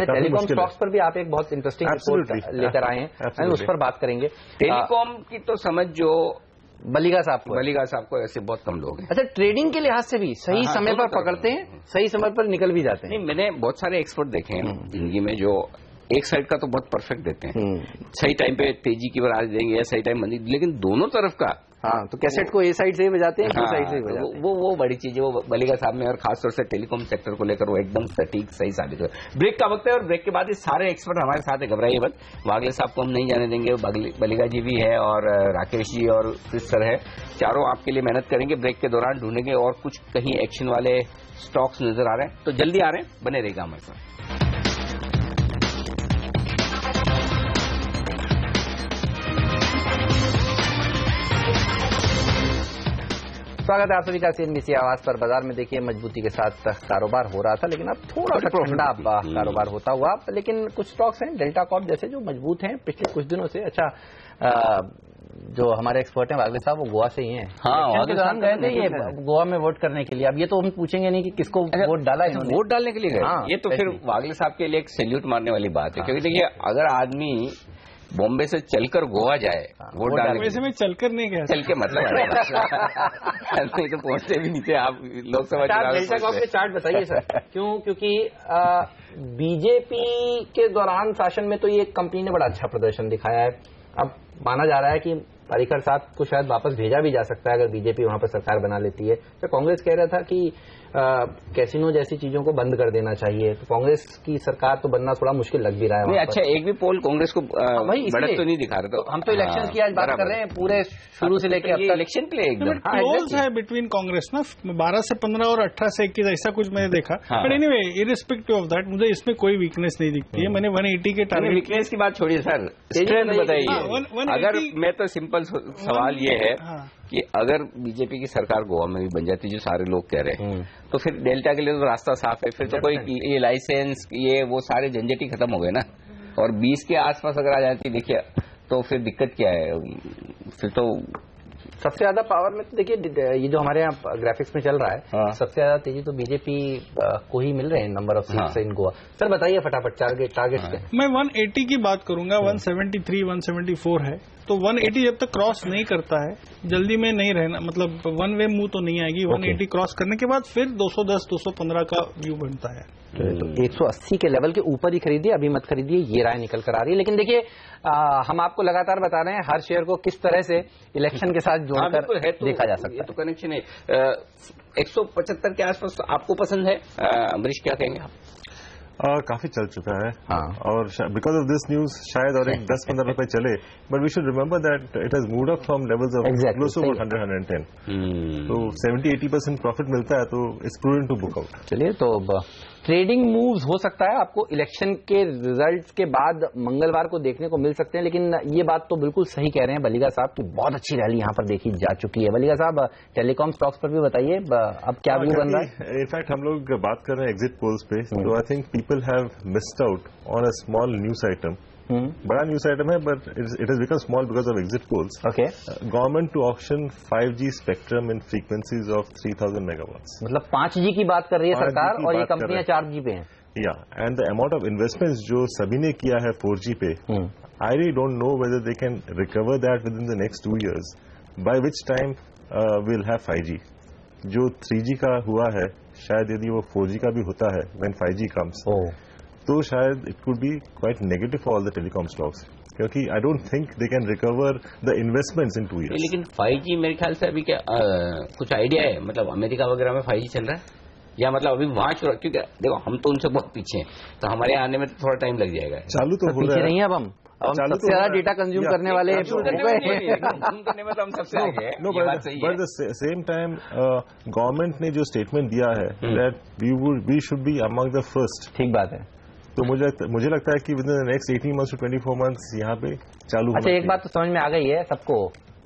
C: टेलीकॉम स्टॉक्स पर भी आप एक बहुत इंटरेस्टिंग रिपोर्ट लेकर आए हैं, उस पर बात करेंगे।
A: टेलीकॉम की तो समझ जो
C: बलिगा साहब को
A: ऐसे बहुत कम लोग हैं।
C: अच्छा, ट्रेडिंग के लिहाज से भी सही समय पर पकड़ते हैं, सही समय पर निकल भी जाते हैं।
A: नहीं, मैंने बहुत सारे एक्सपर्ट देखे हैं जिंदगी में जो एक साइड का तो बहुत परफेक्ट देते हैं, सही टाइम पे तेजी की बार आज देंगे या सही टाइम मंदी, लेकिन दोनों तरफ का
C: हाँ, तो कैसेट को ए साइड से ही बजाते हैं, साइड से ही बजाते हैं।
A: वो बड़ी चीज है, वो बलिगा साहब में, और खासतौर से टेलीकॉम सेक्टर को लेकर वो एकदम सटीक सही साबित हुआ। ब्रेक का वक्त है और ब्रेक के बाद ये सारे एक्सपर्ट हमारे साथ है, घबराइए मत। वागले साहब को हम नहीं जाने देंगे, बलिगा जी भी है और राकेश जी और क्रिस सर है, चारों आपके लिए मेहनत करेंगे। ब्रेक के दौरान ढूंढेंगे और कुछ कहीं एक्शन वाले स्टॉक्स नजर आ रहे हैं तो जल्दी आ रहे हैं, बने रहेगा हमारे साथ।
C: स्वागत है आप सभी का सीएनबीसी आवाज पर। बाजार में देखिए मजबूती के साथ कारोबार हो रहा था, लेकिन अब थोड़ा सा ठंडा कारोबार होता हुआ, लेकिन कुछ स्टॉक्स हैं डेल्टा कॉर्प जैसे जो मजबूत हैं पिछले कुछ दिनों से। अच्छा, जो हमारे एक्सपर्ट हैं वागले साहब, वो गोवा से ही हैं।
A: हाँ,
C: वागले साहब गए थे ये गोवा में वोट करने के लिए। अब ये तो हम पूछेंगे नहीं कि किसको वोट डाला है,
A: वोट डालने के लिए गए। ये तो फिर वागले साहब के लिए एक सैल्यूट मारने वाली बात है, क्योंकि देखिए अगर आदमी बॉम्बे से चलकर गोवा जाए वोट डालने,
E: वैसे में चलकर नहीं गया,
A: चल के मतलब नहीं तो पहुंचते भी नहीं थे आप लोकसभा चुनाव
C: में। चार्ट बताइए सर। क्यों? क्योंकि बीजेपी के दौरान शासन में तो ये कंपनी ने बड़ा अच्छा प्रदर्शन दिखाया है। अब माना जा रहा है कि पर्रिकर साहब को शायद वापस भेजा भी जा सकता है अगर बीजेपी वहां पर सरकार बना लेती है। तो कांग्रेस कह रहा था कि कैसीनो जैसी चीजों को बंद कर देना चाहिए, तो कांग्रेस की सरकार तो बनना थोड़ा मुश्किल लग भी रहा है।
A: नहीं, अच्छा, एक भी पोल कांग्रेस को बढ़त तो नहीं दिखा रहे। तो
C: हम तो इलेक्शन की आज बात कर रहे हैं, पूरे शुरू से लेकर अब तक
A: इलेक्शन के लिए एकदम
E: क्लोज है बिटवीन कांग्रेस ना, 12 से 15 और 18 से 21 ऐसा कुछ मैंने देखा। But anyway, irrespective of that मुझे इसमें कोई वीकनेस नहीं दिखती है। मैंने 180 के टारगेट,
A: वीकनेस की बात छोड़िए सर, स्ट्रेंथ बताइए। अगर मैं तो सिंपल सवाल ये है कि अगर बीजेपी की सरकार गोवा में भी बन जाती, जो सारे लोग कह रहे हैं, तो फिर डेल्टा के लिए तो रास्ता साफ है। फिर तो कोई ये लाइसेंस ये वो सारे झंझट ही खत्म हो गए ना। और 20 के आसपास अगर आ जाती देखिए तो फिर दिक्कत क्या है? फिर तो
C: सबसे ज्यादा पावर में तो देखिए ये जो हमारे यहाँ ग्राफिक्स में चल रहा है, सबसे ज्यादा तेजी तो बीजेपी को ही मिल रहे हैं number of seats in Goa. Sir बताइए फटाफट टारगेट।
E: मैं 180 की बात करूंगा। 173 174 है, तो 180 जब तक क्रॉस नहीं करता है, जल्दी में नहीं रहना, मतलब वन वे मूव तो नहीं आएगी। 180 क्रॉस करने के बाद फिर 210 215 का व्यू बनता है।
C: तो 180 के लेवल के ऊपर ही खरीदिए, अभी मत खरीदिए, ये राय निकल कर आ रही है। लेकिन देखिए हम आपको लगातार बता रहे हैं हर शेयर को किस तरह से इलेक्शन के साथ जोड़कर देखा जा सकता है।
A: तो कनेक्शन है 175 के आसपास आपको पसंद है? अमरीश क्या कहेंगे आप?
B: काफी चल चुका है। और बिकॉज ऑफ दिस न्यूज शायद और एक 10-15 रुपए चले, but we should remember that it has moved up from levels of close to 100-110। तो 70-80% प्रॉफिट मिलता है, तो it's prudent to book out.
C: चलिए, तो ट्रेडिंग मूव्स हो सकता है आपको इलेक्शन के रिजल्ट्स के बाद मंगलवार को देखने को मिल सकते हैं। लेकिन ये बात तो बिल्कुल सही कह रहे हैं बलिगा साहब की बहुत अच्छी रैली यहाँ पर देखी जा चुकी है। बलिगा साहब, टेलीकॉम स्टॉक्स पर भी बताइए अब क्या व्यू बन रहा है?
B: इनफैक्ट हम लोग बात कर रहे हैं एग्जिट पोल्स पे, तो I think people have missed out on a small news item. बड़ा न्यूज आइटम है, but it has become small because of exit polls. Government to auction 5G spectrum in frequencies of 3000 megawatts.
C: मतलब 5G की बात कर रही है सरकार और ये कंपनियां 4G पे हैं।
B: या and the amount of investments जो सभी ने किया है 4G पे, I really don't know whether they can recover that with in the next 2 years, by which time will have 5G। जो 3G का हुआ है, शायद यदि वो 4G का भी होता है व्हेन 5G कम्स, तो शायद it could be quite negative for all the telecom stocks, क्योंकि I don't think they can recover the investments in 2 years।
A: लेकिन 5G मेरे ख्याल से अभी क्या कुछ आइडिया है, मतलब अमेरिका वगैरह में 5G चल रहा है या मतलब अभी वहां क्योंकि देखो हम तो उनसे बहुत पीछे हैं, तो हमारे आने में तो थोड़ा टाइम लग जाएगा।
B: चालू तो हो रहा है,
C: नहीं है। अब हम सबसे ज्यादा डेटा कंज्यूम करने वाले
A: करने में तो हम सबसे आगे हैं।
B: No, but the same time government ने जो स्टेटमेंट दिया है that we should be among the first.
C: ठीक बात है।
B: तो मुझे लगता है कि within the next 18 months to 24 months यहाँ पे चालू।
C: अच्छा, एक बात तो समझ में आ गई है सबको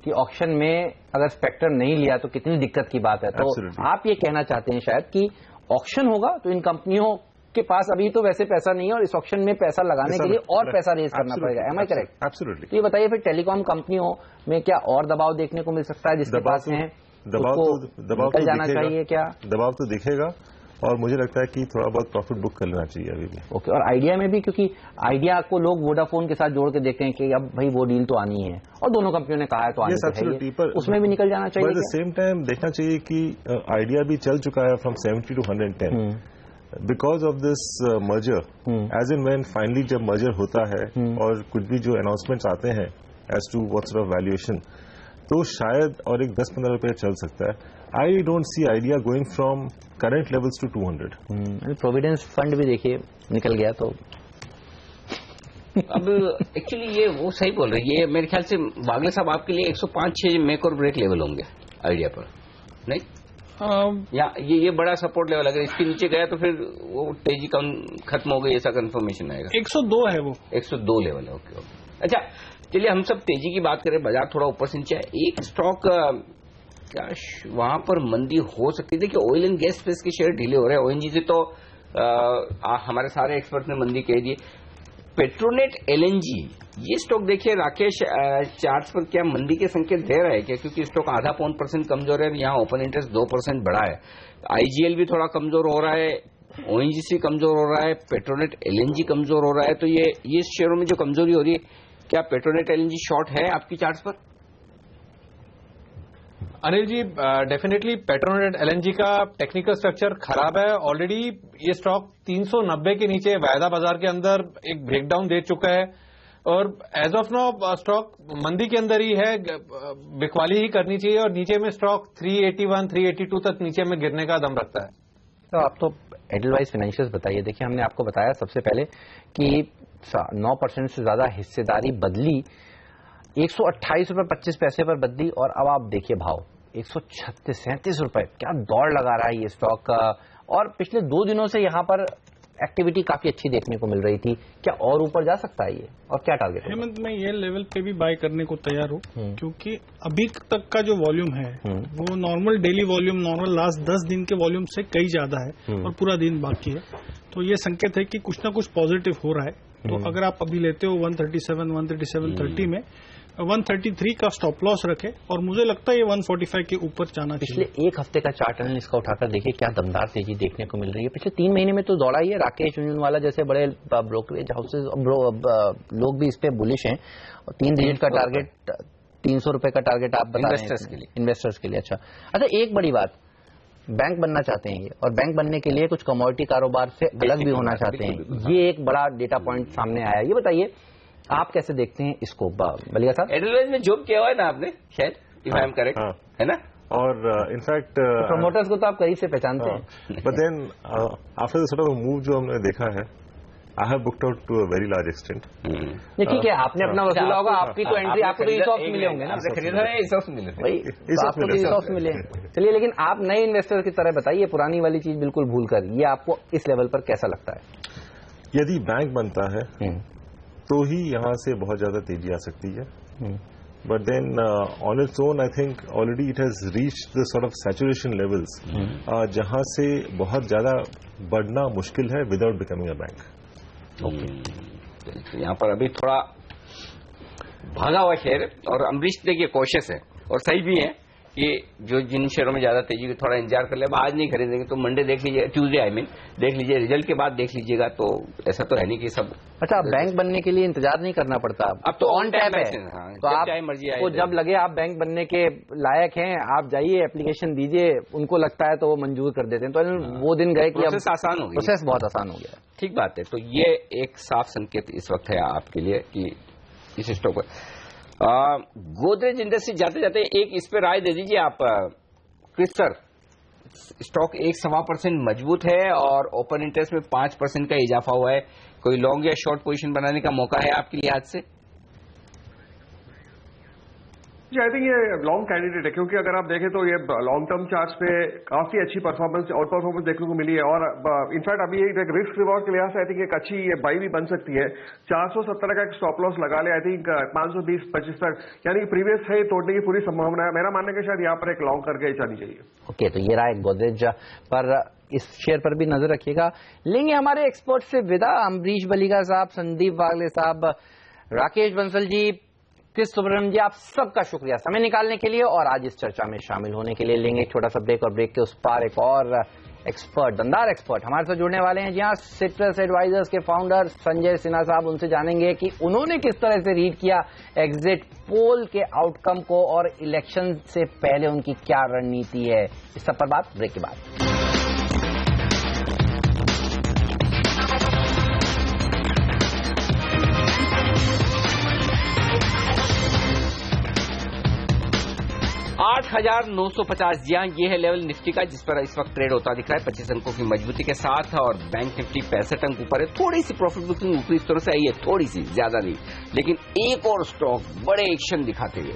C: कि ऑक्शन में अगर स्पेक्ट्रम नहीं लिया तो कितनी दिक्कत की बात है। तो आप ये कहना चाहते हैं शायद कि ऑक्शन होगा तो इन कंपनियों के पास अभी तो वैसे पैसा नहीं है और इस ऑक्शन में पैसा लगाने के लिए और पैसा रेज करना पड़ेगा। Am I correct?
B: एब्सोल्युटली।
C: तो ये बताइए फिर टेलीकॉम कंपनियों में क्या और दबाव देखने को मिल सकता है? जिसके पास में है दबाव तो जाना चाहिए क्या?
B: दबाव तो दिखेगा और मुझे लगता है कि थोड़ा बहुत प्रॉफिट बुक कर लेना चाहिए अभी भी।
C: ओके, और आइडिया में भी, क्योंकि आइडिया को लोग वोडाफोन के साथ जोड़ के देखते हैं कि अब भाई वो डील तो आनी है और दोनों कंपनियों ने कहा है तो आनी है, पर उसमें भी निकल जाना चाहिए।
B: एट द सेम टाइम देखना चाहिए कि आइडिया भी चल चुका है from 70 to 110 because of this merger. As in when finally जब मर्जर होता है और कुछ भी जो अनाउंसमेंट्स आते हैं as to what sort of valuation, तो शायद और एक 10-15 रुपए चल सकता है. I don't see idea going from current levels to 200.
C: Provident fund भी देखिए निकल गया तो
A: अब एक्चुअली ये वो सही बोल रहे हैं. ये मेरे ख्याल से वागले साहब आपके लिए 105-6 मेक और ब्रेक लेवल होंगे आइडिया पर, नहीं? या ये बड़ा सपोर्ट लेवल, अगर इसके नीचे गया तो फिर वो तेजी कम खत्म हो गई ऐसा कंफर्मेशन आएगा.
E: 102 है वो,
A: 102 लेवल है. ओके. अच्छा चलिए, हम सब तेजी की बात करें, बाजार थोड़ा ऊपर से नीचे है. एक स्टॉक क्या वहां पर मंदी हो सकती थी कि ऑयल एंड गैस स्पेस के शेयर ढीले हो रहे हैं. ओएनजीसी से तो हमारे सारे एक्सपर्ट ने मंदी कह दी. पेट्रोनेट एलएनजी, ये स्टॉक देखिए राकेश, चार्ट्स पर क्या मंदी के संकेत दे रहा है क्या? क्योंकि स्टॉक 0.5% कमजोर है, यहाँ ओपन इंटरेस्ट 2% बढ़ा है. आईजीएल भी थोड़ा कमजोर हो रहा है, ओएनजीसी कमजोर हो रहा है, पेट्रोनेट एलएनजी कमजोर हो रहा है. तो ये शेयरों में जो कमजोरी हो रही है, क्या पेट्रोनेट एलएनजी शॉर्ट है आपकी चार्ट्स पर?
D: Anil ji, definitely Petronet LNG का टेक्निकल स्ट्रक्चर खराब है. ऑलरेडी ये स्टॉक 390 के नीचे वायदा बाजार के अंदर एक ब्रेकडाउन दे चुका है और एज ऑफ नाउ स्टॉक मंदी के अंदर ही है. बिकवाली ही करनी चाहिए और नीचे में स्टॉक 381, 382 तक नीचे में गिरने का दम रखता है.
C: तो आप तो एडलवाइज फाइनेंशियल्स बताइए. देखिए, हमने आपको बताया सबसे पहले कि 9% से ज्यादा हिस्सेदारी बदली, 128 रुपये 25 पैसे पर बदली और अब आप देखिए भाव 136-37 रुपए. क्या दौड़ लगा रहा है ये स्टॉक का. और पिछले 2 दिनों से यहाँ पर एक्टिविटी काफी अच्छी देखने को मिल रही थी. क्या और ऊपर जा सकता है ये, और क्या टारगेट है?
E: हेमंत, मैं ये लेवल पे भी बाय करने को तैयार हूँ, क्योंकि अभी तक का जो वॉल्यूम है वो normal daily volume, normal last 10 दिन के वॉल्यूम से कई ज्यादा है और पूरा दिन बाकी है. तो ये संकेत है कि कुछ ना कुछ पॉजिटिव हो रहा है. तो अगर आप अभी लेते हो 137-137.30 में 133 का स्टॉप लॉस रखे और मुझे लगता है ये 145 के ऊपर जाना चाहिए.
C: पिछले एक हफ्ते का चार्ट एनालिसिस इसका उठाकर देखिए, क्या दमदार तेजी देखने को मिल रही है. पिछले 3 महीने में तो दौड़ा ही है. राकेश झुंझुनवाला जैसे बड़े ब्रोकरेज हाउसेज लोग भी इस पे बुलिश हैं. और 3 डिजिट का टारगेट, 300 रुपए का टारगेट आप बता रहे हैं इन्वेस्टर्स के लिए. अच्छा, एक बड़ी बात, बैंक बनना चाहते हैं ये, और बैंक बनने के लिए कुछ कमोडिटी कारोबार से अलग भी होना चाहते हैं. ये एक बड़ा डेटा पॉइंट सामने आया. ये बताइए आप कैसे देखते हैं इसको, बलिया साहब?
A: एडलवाइज में जॉब किया हुआ है ना आपने, शायद, इफ आई एम करेक्ट, है ना?
B: और इनफैक्ट
C: प्रमोटर्स को तो आप कहीं से पहचानते हैं.
B: But then after the sort of move जो हमने देखा है, I have booked out to a very large extent.
C: ठीक है, आपने अपना वसूला होगा. आपकी तो एंट्री, आपको तो ESOPs मिले होंगे ना?
A: ESOPs मिले
C: भाई, आपको तो ESOPs मिले. चलिए, लेकिन आप नए इन्वेस्टर की तरह बताइए, पुरानी वाली चीज बिल्कुल भूल कर, ये आपको इस लेवल पर कैसा लगता है?
B: यदि बैंक बनता है तो ही यहाँ से बहुत ज्यादा तेजी आ सकती है. But then on its own I think already it has reached the sort of saturation levels जहां से बहुत ज्यादा बढ़ना मुश्किल है विदाउट बिकमिंग अ बैंक.
A: यहाँ पर अभी थोड़ा भागा हुआ शेयर, और अमरीश देखिए कोशिश है और सही भी है कि जो जिन शेयरों में ज्यादा तेजी, थोड़ा इंतजार कर ले. आज नहीं खरीदेंगे तो मंडे देख लीजिए, ट्यूसडे आई मीन देख लीजिए, रिजल्ट के बाद देख लीजिएगा. तो ऐसा तो है नहीं कि सब.
C: अच्छा, बैंक बनने के लिए इंतजार नहीं करना पड़ता अब तो ऑन टैप है. तो आप मर्जी को जब लगे आप बैंक बनने के लायक हैं, आप जाइए, एप्लीकेशन दीजिए, उनको लगता है तो वो मंजूर कर देते हैं. तो वो दिन गए कि
A: प्रोसेस आसान हो गया,
C: प्रोसेस बहुत आसान हो गया.
A: ठीक बात है. तो ये एक साफ संकेत इस वक्त है आपके लिए कि इस स्टॉक पर. गोदरेज इंडस्ट्री, जाते जाते एक इस पे राय दे दीजिए आप क्रिस सर. स्टॉक 1.25% मजबूत है और ओपन इंटरेस्ट में 5% का इजाफा हुआ है. कोई लॉन्ग या शॉर्ट पोजीशन बनाने का मौका है आपके लिहाज से?
F: जी, आई थिंक ये लॉन्ग कैंडिडेट है, क्योंकि अगर आप देखें तो ये लॉन्ग टर्म चार्ट्स पे काफी अच्छी परफॉर्मेंस, आउट परफॉर्मेंस देखने को मिली है. और इनफैक्ट अभी एक रिस्क रिवॉर्ड के लिहाज से आई थिंक एक अच्छी ये बाई भी बन सकती है. 470 का एक स्टॉप लॉस लगा ले. आई थिंक 520-25 तक, यानी कि प्रीवियस है, तोड़ने की पूरी संभावना है. मेरा मानना है कि शायद यहाँ पर एक लॉन्ग करके जानी चाहिए.
C: ओके, तो ये रहा एक गोदरेज पर. इस शेयर पर भी नजर रखिएगा. लेंगे हमारे एक्सपर्ट से विदा. अमरीश बलिगा साहब, संदीप वागले साहब, राकेश बंसल जी, क्रिस सुब्रमण्यम जी, आप सबका शुक्रिया समय निकालने के लिए और आज इस चर्चा में शामिल होने के लिए. लेंगे एक छोटा सा ब्रेक और ब्रेक के उस पार एक और एक्सपर्ट, दमदार एक्सपर्ट हमारे साथ जुड़ने वाले हैं. जी हाँ, सिट्रस एडवाइजर्स के फाउंडर संजय सिन्हा साहब. उनसे जानेंगे कि उन्होंने किस तरह से रीड किया एग्जिट पोल के आउटकम को और इलेक्शन से पहले उनकी क्या रणनीति है. इस सब पर बात ब्रेक के बाद.
A: 11,950। जी हाँ, ये है लेवल निफ्टी का जिस पर इस वक्त ट्रेड होता दिख रहा है 25 अंकों की मजबूती के साथ। और बैंक निफ्टी 65 अंक ऊपर है। थोड़ी सी प्रॉफिट बुकिंग ऊपरी स्तरों से आई है, थोड़ी सी, ज्यादा नहीं। लेकिन एक और स्टॉक बड़े एक्शन दिखाते हुए,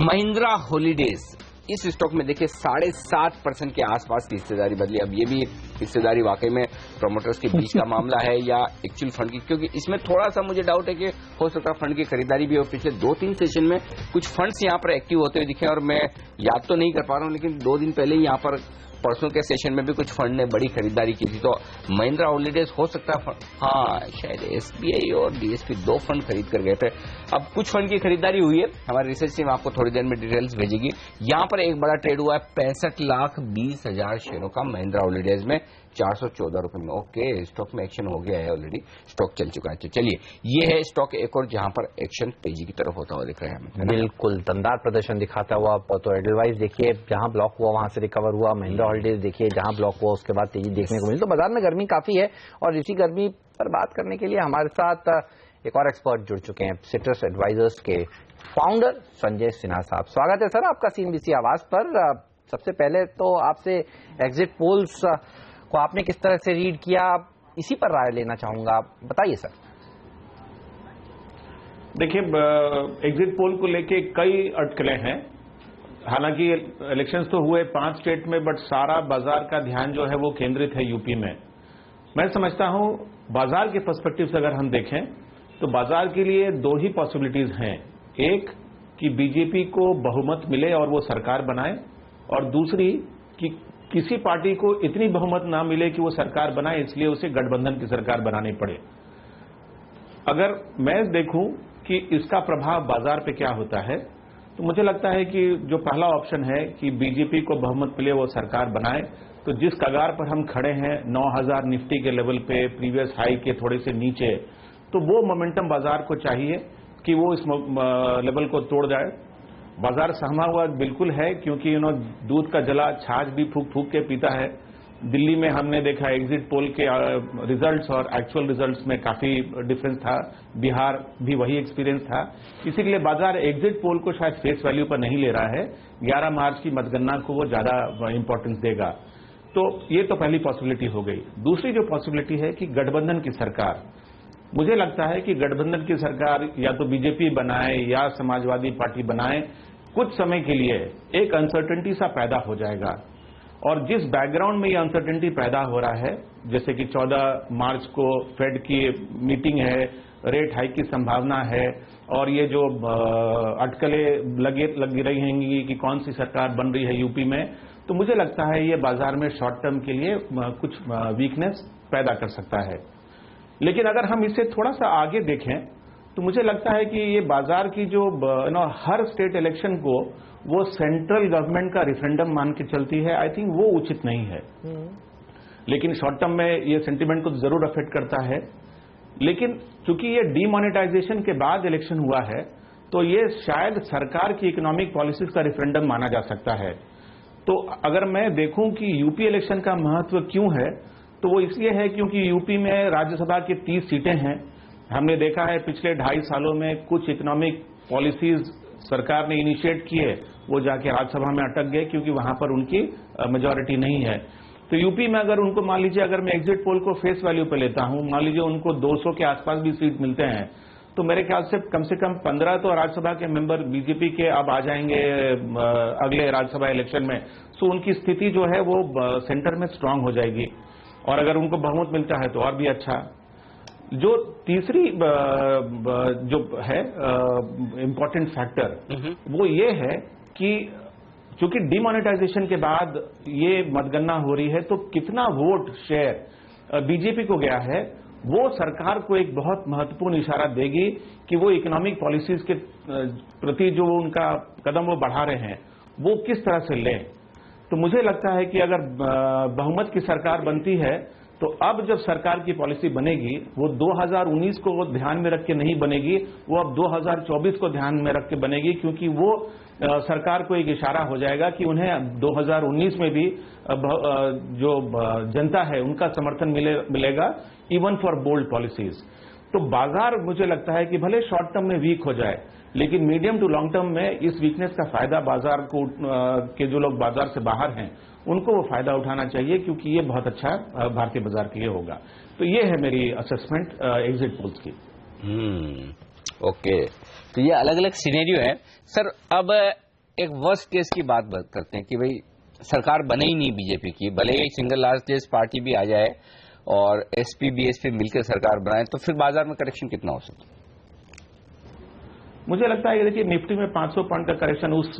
A: महिंद्रा हॉलीडेज, इस स्टॉक में देखिए 7.5% के आसपास की हिस्सेदारी बदली। अब ये भी हिस्सेदारी वाकई में प्रोमोटर्स के बीच का मामला है या एक्चुअल फंड की, क्योंकि इसमें थोड़ा सा मुझे डाउट है कि हो सकता है फंड की खरीदारी भी हो। पिछले 2-3 सेशन में कुछ फंड्स यहां पर एक्टिव होते हुए दिखे और मैं याद तो नहीं कर पा रहा हूं, लेकिन 2 दिन पहले ही यहां पर परसों के सेशन में भी कुछ फंड ने बड़ी खरीदारी की थी। तो महिंद्रा हॉलीडेज हो सकता है, हाँ शायद एसबीआई और डीएसपी 2 फंड खरीद कर गए थे। अब कुछ फंड की खरीदारी हुई है, हमारी रिसर्च टीम आपको थोड़ी देर में डिटेल्स भेजेगी। यहां पर एक बड़ा ट्रेड हुआ है 65,20,000 शेयरों का महिंद्रा हॉलीडेज में 414 रुपए में। ओके, स्टॉक में एक्शन हो गया है, ऑलरेडी स्टॉक चल चुका है। चलिए, ये है स्टॉक एक और जहां पर एक्शन तेजी की तरफ होता हुआ दिख रहा है हमें।
C: बिल्कुल दमदार प्रदर्शन दिखाता हुआ। तो एडलवाइज देखिए जहां ब्लॉक हुआ वहां से रिकवर हुआ। महिंद्रा हॉलीडेज देखिए जहां ब्लॉक हुआ उसके बाद तेजी देखने को मिली। तो बाजार में गर्मी काफी है और इसी गर्मी पर बात करने के लिए हमारे साथ एक और एक्सपर्ट जुड़ चुके हैं, सिट्रस एडवाइजर्स के फाउंडर संजय सिन्हा साहब। स्वागत है सर आपका सीएनबीसी आवाज पर। सबसे पहले तो आपसे एग्जिट पोल्स को आपने किस तरह से रीड किया, इसी पर राय लेना चाहूंगा, बताइए सर।
G: देखिए, एग्जिट पोल को लेके कई अटकलें हैं। हालांकि इलेक्शंस तो हुए 5 स्टेट में, बट सारा बाजार का ध्यान जो है वो केंद्रित है यूपी में। मैं समझता हूं बाजार के पर्सपेक्टिव से अगर हम देखें तो बाजार के लिए 2 ही पॉसिबिलिटीज हैं। एक कि बीजेपी को बहुमत मिले और वो सरकार बनाए, और दूसरी कि किसी पार्टी को इतनी बहुमत ना मिले कि वो सरकार बनाए, इसलिए उसे गठबंधन की सरकार बनानी पड़े। अगर मैं देखूं कि इसका प्रभाव बाजार पे क्या होता है, तो मुझे लगता है कि जो पहला ऑप्शन है कि बीजेपी को बहुमत मिले वो सरकार बनाए, तो जिस कगार पर हम खड़े हैं 9,000 निफ्टी के लेवल पे, प्रीवियस हाई के थोड़े से नीचे, तो वो मोमेंटम बाजार को चाहिए कि वो इस लेवल को तोड़ जाए। बाजार सहमा हुआ बिल्कुल है, क्योंकि दूध का जला छाछ भी फूक फूक के पीता है। दिल्ली में हमने देखा एग्जिट पोल के रिजल्ट्स और एक्चुअल रिजल्ट्स में काफी डिफरेंस था। बिहार भी वही एक्सपीरियंस था। इसी के लिए बाजार एग्जिट पोल को शायद फेस वैल्यू पर नहीं ले रहा है। 11 मार्च की मतगणना को वो ज्यादा इंपॉर्टेंस देगा। तो ये तो पहली पॉसिबिलिटी हो गई। दूसरी जो पॉसिबिलिटी है कि गठबंधन की सरकार, मुझे लगता है कि गठबंधन की सरकार या तो बीजेपी बनाए या समाजवादी पार्टी बनाए, कुछ समय के लिए एक अनसर्टेनिटी सा पैदा हो जाएगा। और जिस बैकग्राउंड में ये अनसर्टेनिटी पैदा हो रहा है, जैसे कि 14 मार्च को फेड की मीटिंग है, रेट हाइक की संभावना है, और ये जो अटकलें लगी रही होंगी कि कौन सी सरकार बन रही है यूपी में, तो मुझे लगता है ये बाजार में शॉर्ट टर्म के लिए कुछ वीकनेस पैदा कर सकता है। लेकिन अगर हम इसे थोड़ा सा आगे देखें तो मुझे लगता है कि ये बाजार की जो हर स्टेट इलेक्शन को वो सेंट्रल गवर्नमेंट का रिफरेंडम मान के चलती है, आई थिंक वो उचित नहीं है। लेकिन शॉर्ट टर्म में ये सेंटीमेंट को जरूर अफेक्ट करता है। लेकिन चूंकि ये डीमोनेटाइजेशन के बाद इलेक्शन हुआ है, तो ये शायद सरकार की इकोनॉमिक पॉलिसीज का रिफरेंडम माना जा सकता है। तो अगर मैं देखूं कि यूपी इलेक्शन का महत्व क्यों है, तो वो इसलिए है क्योंकि यूपी में राज्यसभा की 30 सीटें हैं। हमने देखा है पिछले 2.5 सालों में कुछ इकोनॉमिक पॉलिसीज सरकार ने इनिशिएट किए, वो जाके राज्यसभा में अटक गए क्योंकि वहां पर उनकी मेजॉरिटी नहीं है। तो यूपी में अगर उनको मान लीजिए, अगर मैं एग्जिट पोल को फेस वैल्यू पे लेता हूं, मान लीजिए उनको 200 के आसपास भी सीट मिलते हैं, तो मेरे ख्याल से कम 15 तो राज्यसभा के मेंबर बीजेपी के अब आ जाएंगे अगले राज्यसभा इलेक्शन में। सो उनकी स्थिति जो है वो सेंटर में स्ट्रांग हो जाएगी, और अगर उनको बहुमत मिलता है तो और भी अच्छा। जो तीसरी जो है इम्पोर्टेंट फैक्टर, वो ये है कि चूंकि डिमोनेटाइजेशन के बाद ये मतगणना हो रही है, तो कितना वोट शेयर बीजेपी को गया है, वो सरकार को एक बहुत महत्वपूर्ण इशारा देगी कि वो इकोनॉमिक पॉलिसीज के प्रति जो उनका कदम वो बढ़ा रहे हैं वो किस तरह से लें। तो मुझे लगता है कि अगर बहुमत की सरकार बनती है, तो अब जब सरकार की पॉलिसी बनेगी वो 2019 को ध्यान में रख के नहीं बनेगी, वो अब 2024 को ध्यान में रख के बनेगी, क्योंकि वो सरकार को एक इशारा हो जाएगा कि उन्हें 2019 में भी जो जनता है उनका समर्थन मिलेगा, इवन फॉर बोल्ड पॉलिसीज।
H: तो बाजार मुझे लगता है कि भले शॉर्ट टर्म में वीक हो जाए, लेकिन मीडियम टू लॉन्ग टर्म में इस वीकनेस का फायदा बाजार को के जो लोग बाजार से बाहर हैं उनको वो फायदा उठाना चाहिए, क्योंकि ये बहुत अच्छा भारतीय बाजार के लिए होगा। तो ये है मेरी असेसमेंट एग्जिट पोल्स की।
A: ओके, तो ये अलग अलग सिनेरियो है सर। अब एक वर्स्ट केस की बात करते हैं कि भाई सरकार बने ही नहीं बीजेपी की, भले ही सिंगल लार्जेस्ट पार्टी भी आ जाए और एसपी बीएसपी मिलकर सरकार बनाए, तो फिर बाजार में करेक्शन कितना हो सकता है?
H: मुझे लगता है कि देखिए निफ्टी में 500 पॉइंट का करेक्शन उस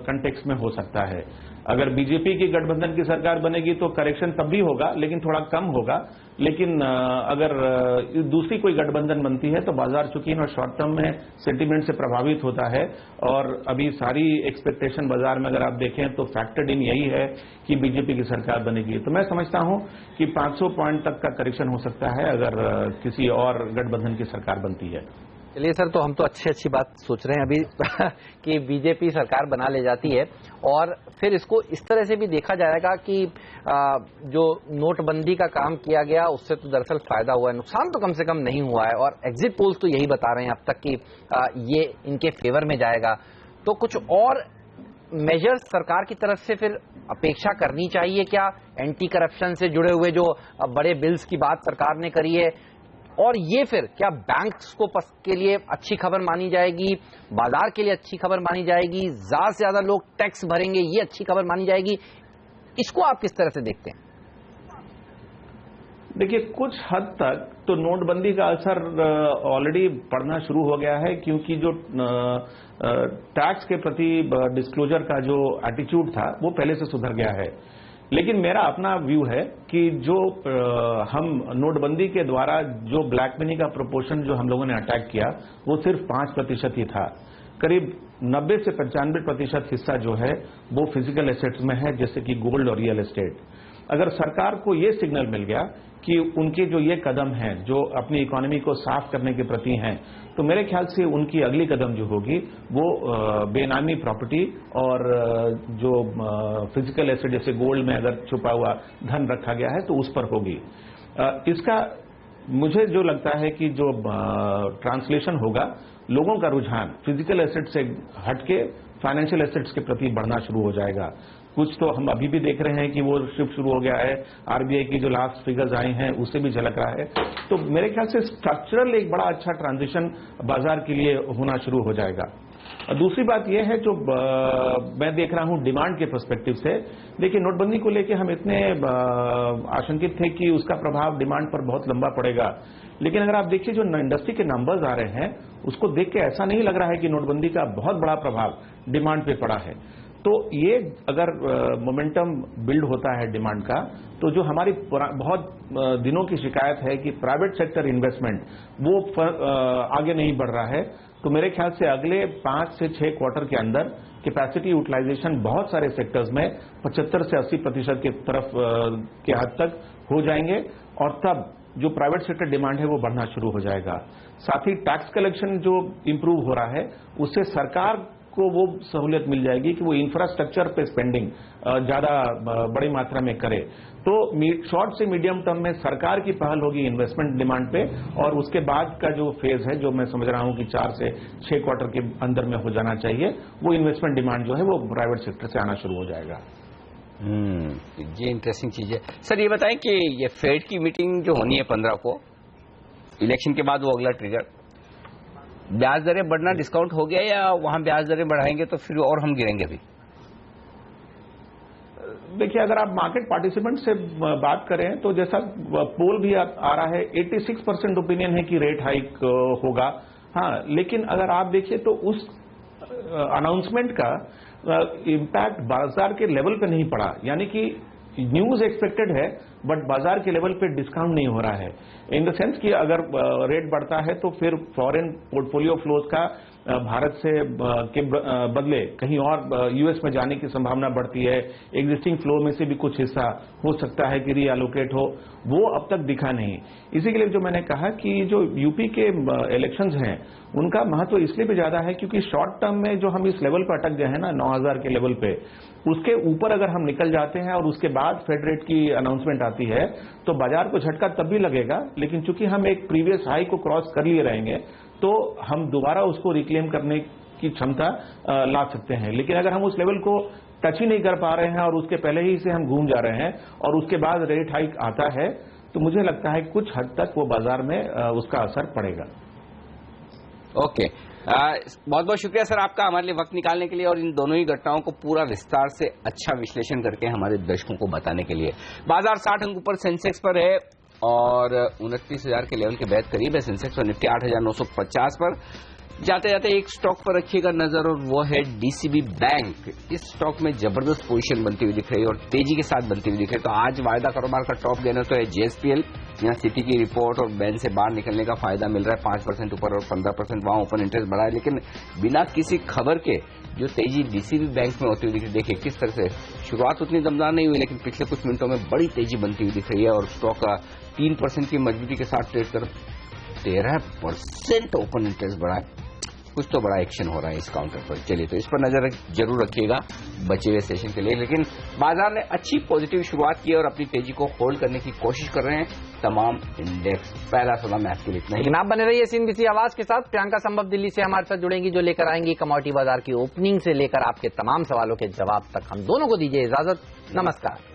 H: कंटेक्स्ट में हो सकता है। अगर बीजेपी की गठबंधन की सरकार बनेगी तो करेक्शन तब भी होगा, लेकिन थोड़ा कम होगा। लेकिन अगर दूसरी कोई गठबंधन बनती है तो बाजार चूंकि ना शॉर्ट टर्म में सेंटीमेंट से प्रभावित होता है, और अभी सारी एक्सपेक्टेशन बाजार में अगर आप देखें तो फैक्टर्ड इन यही है कि बीजेपी की सरकार बनेगी। तो मैं समझता हूं कि 500 पॉइंट तक का करेक्शन हो सकता है अगर किसी और गठबंधन की सरकार बनती है।
C: चलिए सर, तो हम तो अच्छी बात सोच रहे हैं अभी कि बीजेपी सरकार बना ले जाती है, और फिर इसको इस तरह से भी देखा जाएगा कि जो नोटबंदी का काम किया गया उससे तो दरअसल फायदा हुआ है, नुकसान तो कम से कम नहीं हुआ है, और एग्जिट पोल्स तो यही बता रहे हैं अब तक कि ये इनके फेवर में जाएगा। तो कुछ और मेजर्स सरकार की तरफ से फिर अपेक्षा करनी चाहिए क्या? एंटी करप्शन से जुड़े हुए जो बड़े बिल्स की बात सरकार ने करी है, और ये फिर क्या बैंक्स को के लिए अच्छी खबर मानी जाएगी, बाजार के लिए अच्छी खबर मानी जाएगी, ज्यादा से ज्यादा लोग टैक्स भरेंगे, ये अच्छी खबर मानी जाएगी? इसको आप किस तरह से देखते हैं?
H: देखिए, कुछ हद तक तो नोटबंदी का असर ऑलरेडी पड़ना शुरू हो गया है, क्योंकि जो टैक्स के प्रति डिस्क्लोजर का जो एटीट्यूड था वो पहले से सुधर गया है। लेकिन मेरा अपना व्यू है कि जो हम नोटबंदी के द्वारा जो ब्लैक मनी का प्रोपोर्शन जो हम लोगों ने अटैक किया वो सिर्फ 5% ही था। करीब 90 से 95% हिस्सा जो है वो फिजिकल एसेट्स में है, जैसे कि गोल्ड और रियल एस्टेट। अगर सरकार को ये सिग्नल मिल गया कि उनके जो ये कदम हैं जो अपनी इकोनॉमी को साफ करने के प्रति हैं, तो मेरे ख्याल से उनकी अगली कदम जो होगी वो बेनामी प्रॉपर्टी और जो फिजिकल एसेट जैसे गोल्ड में अगर छुपा हुआ धन रखा गया है तो उस पर होगी। इसका मुझे जो लगता है कि जो ट्रांसलेशन होगा, लोगों का रुझान फिजिकल एसेट से हटके फाइनेंशियल एसेट्स के प्रति बढ़ना शुरू हो जाएगा। कुछ तो हम अभी भी देख रहे हैं कि वो शिफ्ट शुरू हो गया है। आरबीआई की जो लास्ट फिगर्स आए हैं उससे भी झलक रहा है। तो मेरे ख्याल से स्ट्रक्चरल एक बड़ा अच्छा ट्रांजिशन बाजार के लिए होना शुरू हो जाएगा। दूसरी बात यह है जो मैं देख रहा हूं डिमांड के पर्सपेक्टिव से। देखिए, नोटबंदी को लेकर हम इतने आशंकित थे कि उसका प्रभाव डिमांड पर बहुत लंबा पड़ेगा, लेकिन अगर आप देखिए जो इंडस्ट्री के नंबर्स आ रहे हैं उसको देख के ऐसा नहीं लग रहा है कि नोटबंदी का बहुत बड़ा प्रभाव डिमांड पे पड़ा है। तो ये अगर मोमेंटम बिल्ड होता है डिमांड का, तो जो हमारी बहुत दिनों की शिकायत है कि प्राइवेट सेक्टर इन्वेस्टमेंट वो आगे नहीं बढ़ रहा है, तो मेरे ख्याल से अगले 5 से 6 क्वार्टर के अंदर कैपेसिटी यूटिलाइजेशन बहुत सारे सेक्टर्स में 75 से 80% की तरफ के हद तक हो जाएंगे, और तब जो प्राइवेट सेक्टर डिमांड है वो बढ़ना शुरू हो जाएगा। साथ ही टैक्स कलेक्शन जो इंप्रूव हो रहा है उससे सरकार को वो सहूलियत मिल जाएगी कि वो इंफ्रास्ट्रक्चर पे स्पेंडिंग ज्यादा बड़ी मात्रा में करे। तो शॉर्ट से मीडियम टर्म में सरकार की पहल होगी इन्वेस्टमेंट डिमांड पे, और उसके बाद का जो फेज है जो मैं समझ रहा हूं कि 4 से 6 क्वार्टर के अंदर में हो जाना चाहिए, वो इन्वेस्टमेंट डिमांड जो है वो प्राइवेट सेक्टर से आना शुरू हो जाएगा।
A: ये इंटरेस्टिंग चीज है। सर ये बताएं कि ये फेड की मीटिंग जो होनी है 15 को, इलेक्शन के बाद वो अगला ट्रिगर, ब्याज दरें बढ़ना डिस्काउंट हो गया या वहां ब्याज दरें बढ़ाएंगे तो फिर और हम गिरेंगे अभी?
H: देखिए, अगर आप मार्केट पार्टिसिपेंट से बात करें तो जैसा पोल भी आ रहा है 86% ओपिनियन है कि रेट हाइक होगा। हाँ, लेकिन अगर आप देखिए तो उस अनाउंसमेंट का इम्पैक्ट बाजार के लेवल पे नहीं पड़ा, यानी कि न्यूज एक्सपेक्टेड है बट बाजार के लेवल पे डिस्काउंट नहीं हो रहा है। इन द सेंस कि अगर रेट बढ़ता है तो फिर फॉरेन पोर्टफोलियो फ्लोज का भारत से के बदले कहीं और यूएस में जाने की संभावना बढ़ती है, एग्जिस्टिंग फ्लो में से भी कुछ हिस्सा हो सकता है कि रीएलोकेट हो, वो अब तक दिखा नहीं। इसी के लिए जो मैंने कहा कि जो यूपी के इलेक्शंस हैं उनका महत्व इसलिए भी ज्यादा है क्योंकि शॉर्ट टर्म में जो हम इस लेवल पर अटक गए हैं ना 9000 के लेवल पे, उसके ऊपर अगर हम निकल जाते हैं और उसके बाद फेड रेट की अनाउंसमेंट आती है तो बाजार को झटका तब भी लगेगा, लेकिन चूंकि हम एक प्रीवियस हाई को क्रॉस कर लिए रहेंगे तो हम दोबारा उसको रिक्लेम करने की क्षमता ला सकते हैं। लेकिन अगर हम उस लेवल को टच ही नहीं कर पा रहे हैं और उसके पहले ही से हम घूम जा रहे हैं और उसके बाद रेट हाइक आता है तो मुझे लगता है कुछ हद तक वो बाजार में उसका असर पड़ेगा।
A: ओके, बहुत बहुत शुक्रिया सर आपका हमारे लिए वक्त निकालने के लिए और इन दोनों ही घटनाओं को पूरा विस्तार से अच्छा विश्लेषण करके हमारे दर्शकों को बताने के लिए। बाजार 60 अंक ऊपर सेंसेक्स पर है और 29,000 के लेवल के बेहद करीब है सेंसेक्स और निफ्टी 8,950 पर। जाते जाते एक स्टॉक पर रखिएगा नजर और वो है डीसीबी बैंक। इस स्टॉक में जबरदस्त पोजीशन बनती हुई दिख रही है और तेजी के साथ बनती हुई दिख रही है। तो आज वायदा कारोबार का टॉप गेनर तो है जेएसपीएल, यहाँ सिटी की रिपोर्ट और बैन से बाहर निकलने का फायदा मिल रहा है, 5% ऊपर और 15% वहां ओपन इंटरेस्ट बढ़ा है। लेकिन बिना किसी खबर के जो तेजी डीसीबी बैंक में होती हुई दिख रही है, देखिए किस तरह से शुरुआत उतनी दमदार नहीं हुई लेकिन पिछले कुछ मिनटों में बड़ी तेजी बनती हुई दिख रही है और स्टॉक 3% की मजबूती के साथ ट्रेड कर 13% ओपन इंटरेस्ट बढ़ा है। कुछ तो बड़ा एक्शन हो रहा है इस काउंटर पर। चलिए तो इस पर नजर जरूर रखिएगा बचे हुए सेशन के लिए। लेकिन बाजार ने अच्छी पॉजिटिव शुरुआत की और अपनी तेजी को होल्ड करने की कोशिश कर रहे हैं तमाम इंडेक्स। पहला सलाह मैच के लिए इतना ही।
C: लेकिन आप बने रहिए सीएनबीसी आवाज के साथ। प्रियंका संभव दिल्ली से हमारे साथ जुड़ेंगी जो लेकर आएंगी कमोडिटी बाजार की ओपनिंग से लेकर आपके तमाम सवालों के जवाब तक। हम दोनों को दीजिए इजाजत। नमस्कार।